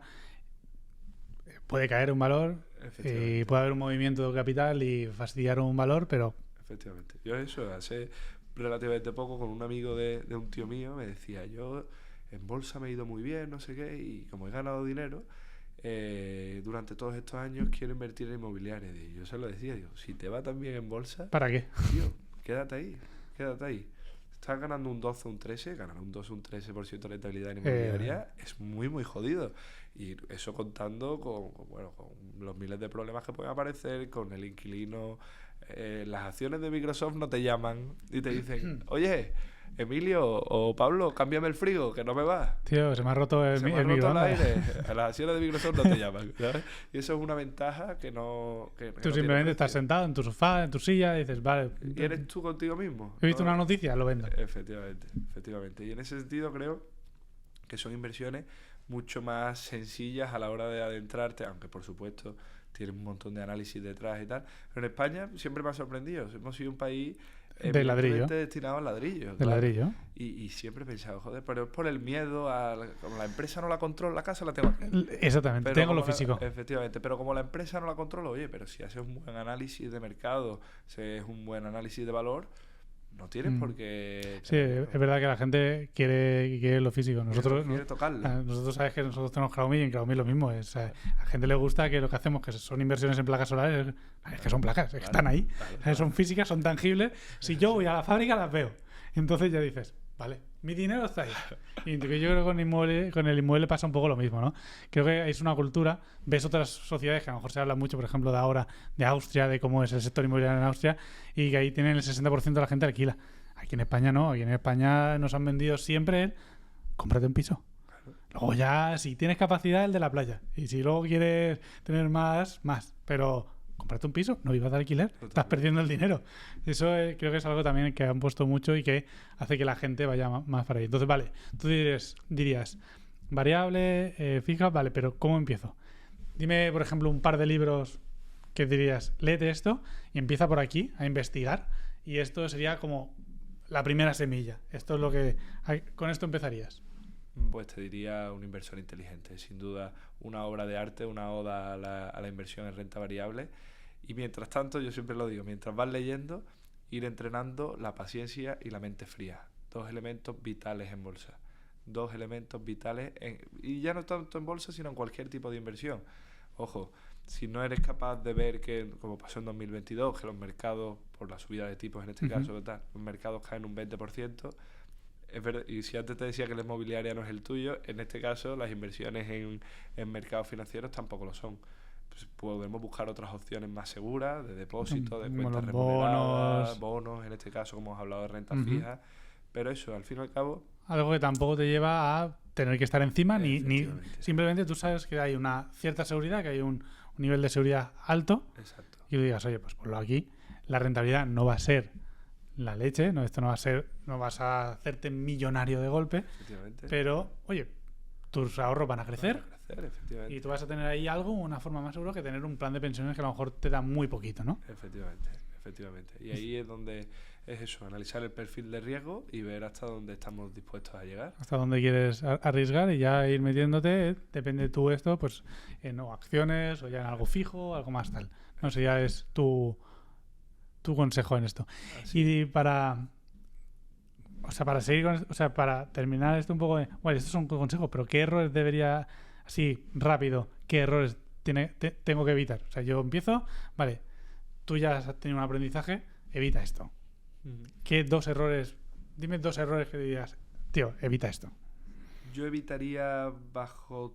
puede caer un valor y puede haber un movimiento de capital y fastidiar un valor, pero... Efectivamente. Yo eso, hace relativamente poco, con un amigo de un tío mío, me decía, yo en bolsa me he ido muy bien, no sé qué, y como he ganado dinero, durante todos estos años quiero invertir en inmobiliaria. Y yo se lo decía, digo, si te va tan bien en bolsa... ¿Para qué? Tío, quédate ahí. Estás ganando un 12 o un 13, ganar un 12 o un 13% de rentabilidad en inmobiliaria es muy, muy jodido. Y eso contando con los miles de problemas que pueden aparecer, con el inquilino. Las acciones de Microsoft no te llaman y te dicen, oye, Emilio o Pablo, cámbiame el frigo, que no me va. Tío, se me ha roto el aire. Las acciones de Microsoft no te llaman, ¿sabes? Y eso es una ventaja que no... Tú no simplemente estás sentado en tu sofá, en tu silla, y dices, vale... Y eres tú contigo mismo. He visto una noticia, lo vendo. Efectivamente. Y en ese sentido creo que son inversiones mucho más sencillas a la hora de adentrarte, aunque por supuesto tienen un montón de análisis detrás y tal. Pero en España siempre me ha sorprendido. Hemos sido un país... de ladrillo. destinado al ladrillo. De ladrillo. Y siempre he pensado, joder, pero es por el miedo a... Como la empresa no la controla, la casa la tengo aquí. Exactamente, pero tengo lo físico. Efectivamente, pero como la empresa no la controla, oye, pero si haces un buen análisis de mercado, si haces un buen análisis de valor, no tienes por qué... Sí, es verdad que la gente quiere lo físico. Nosotros quiere tocarlo. Nosotros sabes que nosotros tenemos Xiaomi y en Xiaomi lo mismo. A la gente le gusta que lo que hacemos, que son inversiones en placas solares, es que son placas, es que están ahí. Claro. Son físicas, son tangibles. Si yo voy a la fábrica, las veo. Entonces ya dices, vale, mi dinero está ahí. Y yo creo que con el inmueble pasa un poco lo mismo, ¿no? Creo que es una cultura. Ves otras sociedades que a lo mejor se habla mucho, por ejemplo, de ahora, de Austria, de cómo es el sector inmobiliario en Austria, y que ahí tienen el 60% de la gente alquila. Aquí en España no. Aquí en España nos han vendido siempre cómprate un piso. Luego ya, si tienes capacidad, el de la playa. Y si luego quieres tener más. Pero... cómprate un piso, no vivas de alquiler, totalmente. Estás perdiendo el dinero. Eso creo que es algo también que han puesto mucho y que hace que la gente vaya más para ahí. Entonces, vale, tú dirías variable, fija, vale, pero ¿cómo empiezo? Dime, por ejemplo, un par de libros que dirías, léete esto y empieza por aquí a investigar y esto sería como la primera semilla. Esto es lo que... Con esto empezarías. Pues te diría un inversor inteligente, sin duda una obra de arte, una oda a la inversión en renta variable. Y mientras tanto, yo siempre lo digo, mientras vas leyendo, ir entrenando la paciencia y la mente fría. 2 elementos vitales en bolsa. 2 elementos vitales, y ya no tanto en bolsa, sino en cualquier tipo de inversión. Ojo, si no eres capaz de ver que, como pasó en 2022, que los mercados, por la subida de tipos en este caso, los mercados caen un 20%, es verdad, y si antes te decía que la inmobiliaria no es el tuyo, en este caso las inversiones en mercados financieros tampoco lo son. Pues podemos buscar otras opciones más seguras, de depósitos, de cuentas remuneradas, bonos, en este caso, como hemos hablado de renta fija. Pero eso, al fin y al cabo... algo que tampoco te lleva a tener que estar encima, ni simplemente tú sabes que hay una cierta seguridad, que hay un nivel de seguridad alto. Exacto. Y tú digas, oye, pues ponlo aquí. La rentabilidad no va a ser la leche, no, esto no va a ser, no vas a hacerte millonario de golpe, pero oye, tus ahorros van a crecer y tú vas a tener ahí algo, una forma más segura que tener un plan de pensiones que a lo mejor te da muy poquito, ¿no? Efectivamente. efectivamente. Y ahí es donde es eso, analizar el perfil de riesgo y ver hasta dónde estamos dispuestos a llegar. Hasta dónde quieres arriesgar y ya ir metiéndote, depende de tú esto, pues en acciones o ya en algo fijo, algo más tal. No sé, ya es tu consejo en esto. Así. Y para seguir para terminar esto un poco de, bueno, estos son consejos, pero ¿qué errores debería, así rápido, qué errores tengo que evitar? O sea, yo empiezo, vale, tú ya has tenido un aprendizaje, evita esto. ¿Qué dime 2 errores que digas, tío, evita esto? Yo evitaría por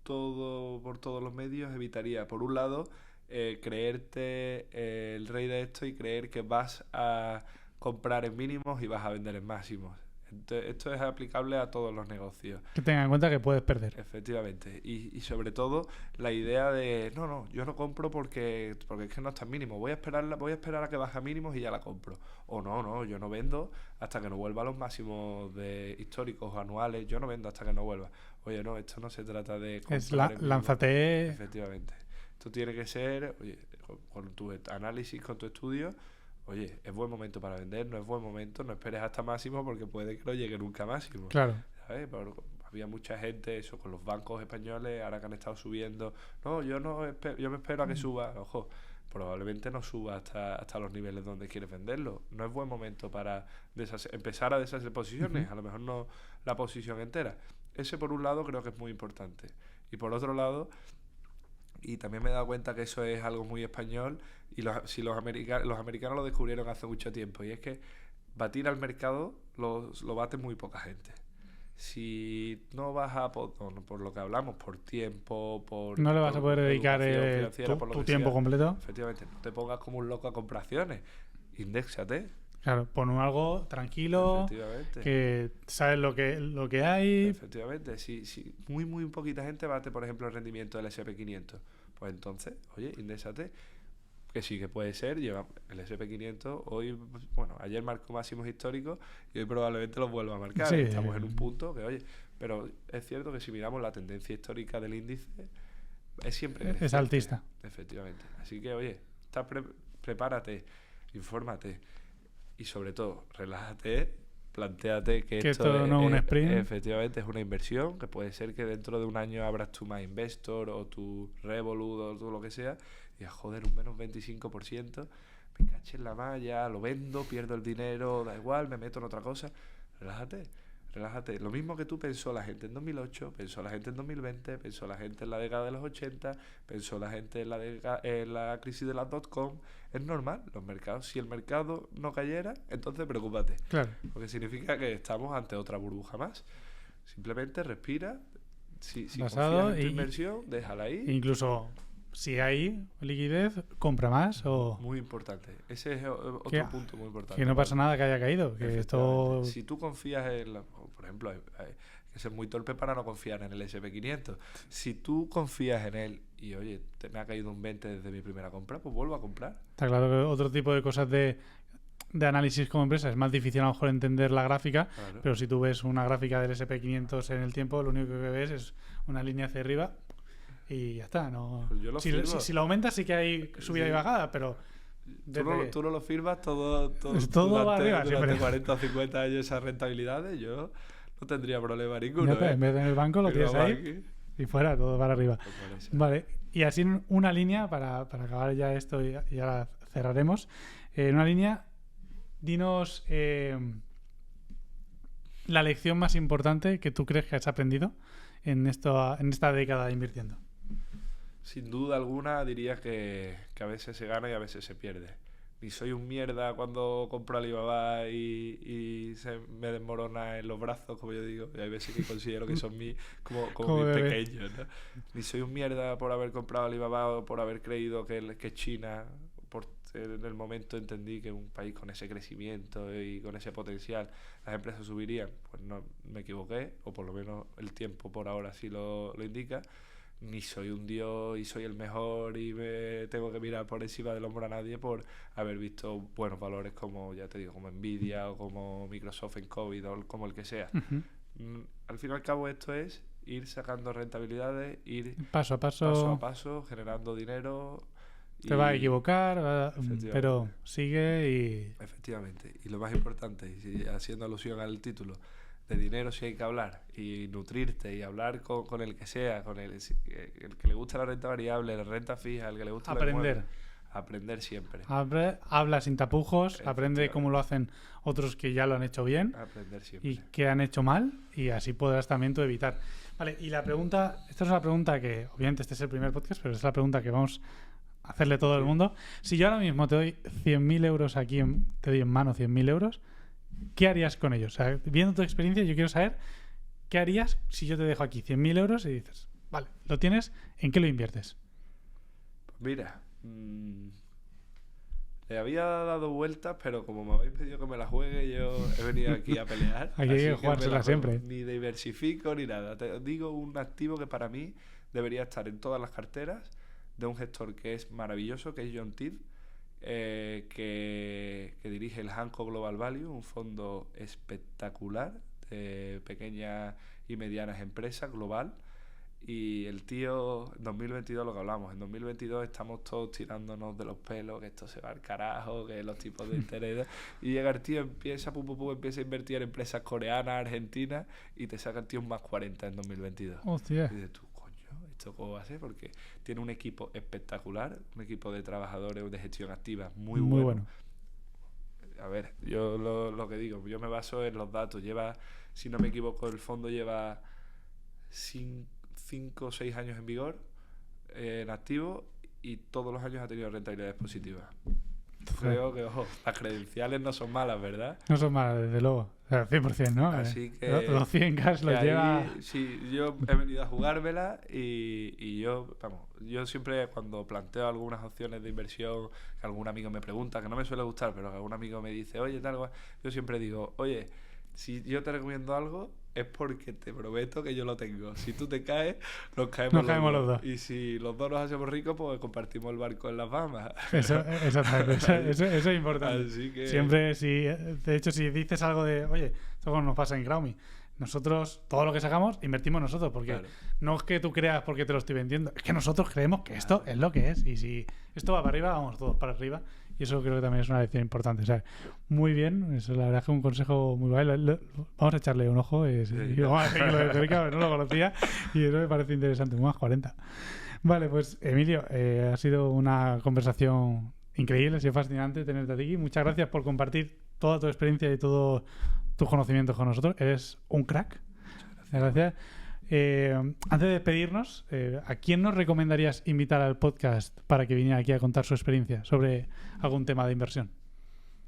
todos los medios, evitaría, por un lado, creerte el rey de esto y creer que vas a comprar en mínimos y vas a vender en máximos. Esto es aplicable a todos los negocios. Que tengan en cuenta que puedes perder. Efectivamente. Y sobre todo la idea de, no, yo no compro porque es que no está en mínimo. Voy a esperar a que baje a mínimos y ya la compro. O no, yo no vendo hasta que no vuelva a los máximos históricos o anuales. Yo no vendo hasta que no vuelva. Oye, no, esto no se trata de comprar en mínimos. Lánzate. Efectivamente. Esto tiene que ser, oye, con tu análisis, con tu estudio. Oye, es buen momento para vender, no es buen momento, no esperes hasta máximo porque puede que no llegue nunca a máximo. Claro. ¿Sabes? Había mucha gente, eso, con los bancos españoles, ahora que han estado subiendo. No, yo me espero a que suba. Ojo, probablemente no suba hasta los niveles donde quieres venderlo. No es buen momento para empezar a deshacer posiciones, a lo mejor no la posición entera. Ese por un lado creo que es muy importante. Y por otro lado, y también me he dado cuenta que eso es algo muy español, y si los americanos lo descubrieron hace mucho tiempo, y es que batir al mercado lo bate muy poca gente. Si no vas a, por lo que hablamos, por tiempo, no le vas a poder dedicar tu tiempo completo. Efectivamente, no te pongas como un loco a comprar acciones, indéxate. Claro, pon algo tranquilo, que sabes lo que hay. Efectivamente, si muy poquita gente bate, por ejemplo, el rendimiento del S&P 500, pues entonces, oye, indéxate, que sí que puede ser, lleva el S&P 500 hoy, bueno, ayer marcó máximos históricos y hoy probablemente los vuelva a marcar. Sí. Estamos en un punto que, oye, pero es cierto que si miramos la tendencia histórica del índice, es siempre creciente. Es altista. Efectivamente. Así que, oye, prepárate, infórmate. Y sobre todo, relájate, plantéate que esto no es un sprint. Efectivamente es una inversión, que puede ser que dentro de un año abras tu MyInvestor o tu Revolut o todo lo que sea, y joder, un menos 25%, me caché en la malla, lo vendo, pierdo el dinero, da igual, me meto en otra cosa. Relájate. Lo mismo que tú pensó la gente en 2008, pensó la gente en 2020, pensó la gente en la década de los 80, pensó la gente en la crisis de las .com. Es normal, los mercados. Si el mercado no cayera, entonces preocúpate. Claro. Porque significa que estamos ante otra burbuja más. Simplemente respira. Si confías en tu inversión, déjala ahí. Incluso si hay liquidez, compra más o... Muy importante. Ese es otro punto muy importante. Que no pasa nada que haya caído. Que esto... Si tú confías en... por ejemplo, hay que ser muy torpe para no confiar en el S&P 500. Si tú confías en él y, oye, me ha caído un 20 desde mi primera compra, pues vuelvo a comprar. Está claro que otro tipo de cosas de análisis como empresa es más difícil a lo mejor entender la gráfica, claro. Pero si tú ves una gráfica del S&P 500 en el tiempo, lo único que ves es una línea hacia arriba y ya está. No. Si lo aumentas sí que hay subida y bajada, pero... Tú no lo firmas todo va arriba, durante 40 o 50 años esas rentabilidades. Yo no tendría problema ninguno. En vez de en el banco lo tienes ahí aquí. Y fuera, todo para arriba. Vale, y así una línea para acabar ya esto y ya cerraremos. Una línea, dinos la lección más importante que tú crees que has aprendido en esta década invirtiendo. Sin duda alguna diría que a veces se gana y a veces se pierde. Ni soy un mierda cuando compro Alibaba y se me desmorona en los brazos, como yo digo. Y hay veces que considero que son como mis pequeños, ¿no? Ni soy un mierda por haber comprado Alibaba o por haber creído que China, en el momento entendí que un país con ese crecimiento y con ese potencial, las empresas subirían. Pues no me equivoqué, o por lo menos el tiempo por ahora sí lo indica. Ni soy un dios y soy el mejor y me tengo que mirar por encima del hombro a nadie por haber visto buenos valores como, ya te digo, como Nvidia o como Microsoft en COVID o como el que sea. Uh-huh. Al fin y al cabo esto es ir sacando rentabilidades, ir paso a paso, generando dinero Te vas a equivocar, pero sigue y... Efectivamente. Y lo más importante, y haciendo alusión al título, de dinero sí hay que hablar. Y nutrirte y hablar con el que sea, con el que le gusta la renta variable, la renta fija, el que le gusta aprender. Aprender siempre. Habla sin tapujos, aprende cómo lo hacen otros que ya lo han hecho bien. Aprender siempre. Y qué han hecho mal, y así podrás también tú evitar. Vale, y la pregunta, esta es una pregunta que, obviamente este es el primer podcast, pero es la pregunta que vamos a hacerle todo el mundo. Si yo ahora mismo te doy 100.000 euros aquí, te doy en mano 100.000 euros, ¿qué harías con ellos? O sea, viendo tu experiencia, yo quiero saber qué harías si yo te dejo aquí 100.000 euros y dices, vale, lo tienes, ¿en qué lo inviertes? Pues mira, le había dado vueltas, pero como me habéis pedido que me la juegue, yo he venido aquí a pelear. Aquí hay que jugársela siempre. Ni diversifico ni nada. Te digo un activo que para mí debería estar en todas las carteras de un gestor que es maravilloso, que es John Tidd, que dirige el Hancock Global Value, un fondo espectacular de pequeñas y medianas empresas global. Y el tío, en 2022 lo que hablamos, en 2022 estamos todos tirándonos de los pelos, que esto se va al carajo, que los tipos de interés... y llega el tío, empieza a invertir en empresas coreanas, argentinas, y te saca el tío un más 40 en 2022. Hostia. Y dices tú, coño, ¿esto cómo va a ser? Porque tiene un equipo espectacular, un equipo de trabajadores de gestión activa muy bueno. A ver, yo lo que digo, yo me baso en los datos. Lleva, si no me equivoco, el fondo lleva 5 o 6 años en vigor, en activo, y todos los años ha tenido rentabilidades positivas. Creo que, ojo, las credenciales no son malas, ¿verdad? No son malas, desde luego. O sea, 100%, ¿no? Así que... Los 100K los lleva... Sí, yo he venido a jugármela y yo siempre cuando planteo algunas opciones de inversión, que algún amigo me pregunta, que no me suele gustar, pero que algún amigo me dice, oye, tal, yo siempre digo, oye, si yo te recomiendo algo, es porque te prometo que yo lo tengo. Si tú te caes, nos caemos los dos. Y si los dos nos hacemos ricos, pues compartimos el barco en las Bahamas. Eso es importante. Así que... Siempre, de hecho, si dices algo de, oye, esto nos pasa en Crowmy, nosotros, todo lo que sacamos, invertimos nosotros, porque no es que tú creas porque te lo estoy vendiendo, es que nosotros creemos que esto es lo que es. Y si esto va para arriba, vamos todos para arriba. Y eso creo que también es una lección importante. O sea, muy bien, eso la verdad es que un consejo muy bueno. Vamos a echarle un ojo y vamos a seguirlo de cerca, no lo conocía y eso me parece interesante, un más 40. Vale, pues Emilio, ha sido una conversación increíble, ha sido fascinante tenerte aquí. Muchas gracias por compartir toda tu experiencia y todos tus conocimientos con nosotros. Eres un crack. Muchas gracias. Antes de despedirnos, ¿a quién nos recomendarías invitar al podcast para que viniera aquí a contar su experiencia sobre algún tema de inversión?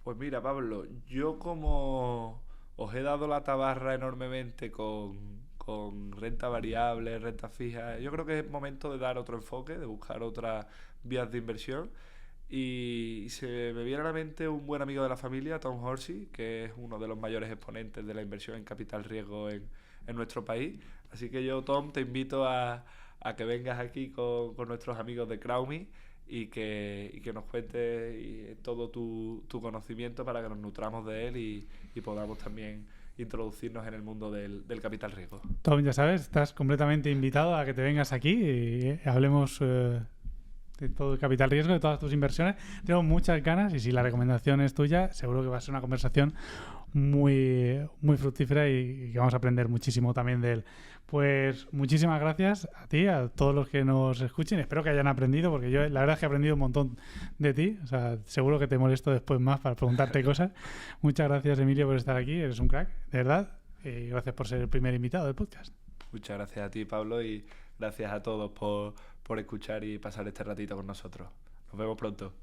Pues mira, Pablo, yo como os he dado la tabarra enormemente con renta variable, renta fija, yo creo que es momento de dar otro enfoque, de buscar otras vías de inversión. Y se me viene a la mente un buen amigo de la familia, Tom Horsey, que es uno de los mayores exponentes de la inversión en capital riesgo en nuestro país. Así que yo, Tom, te invito a que vengas aquí con nuestros amigos de Crowmy y que nos cuentes todo tu conocimiento para que nos nutramos de él y podamos también introducirnos en el mundo del capital riesgo. Tom, ya sabes, estás completamente invitado a que te vengas aquí y hablemos de todo el capital riesgo, de todas tus inversiones. Tengo muchas ganas y si la recomendación es tuya, seguro que va a ser una conversación muy, muy fructífera y que vamos a aprender muchísimo también de él. Pues muchísimas gracias a ti, a todos los que nos escuchen. Espero que hayan aprendido, porque yo la verdad es que he aprendido un montón de ti. O sea, seguro que te molesto después más para preguntarte cosas. Muchas gracias, Emilio, por estar aquí. Eres un crack, de verdad. Y gracias por ser el primer invitado del podcast. Muchas gracias a ti, Pablo, y gracias a todos por escuchar y pasar este ratito con nosotros. Nos vemos pronto.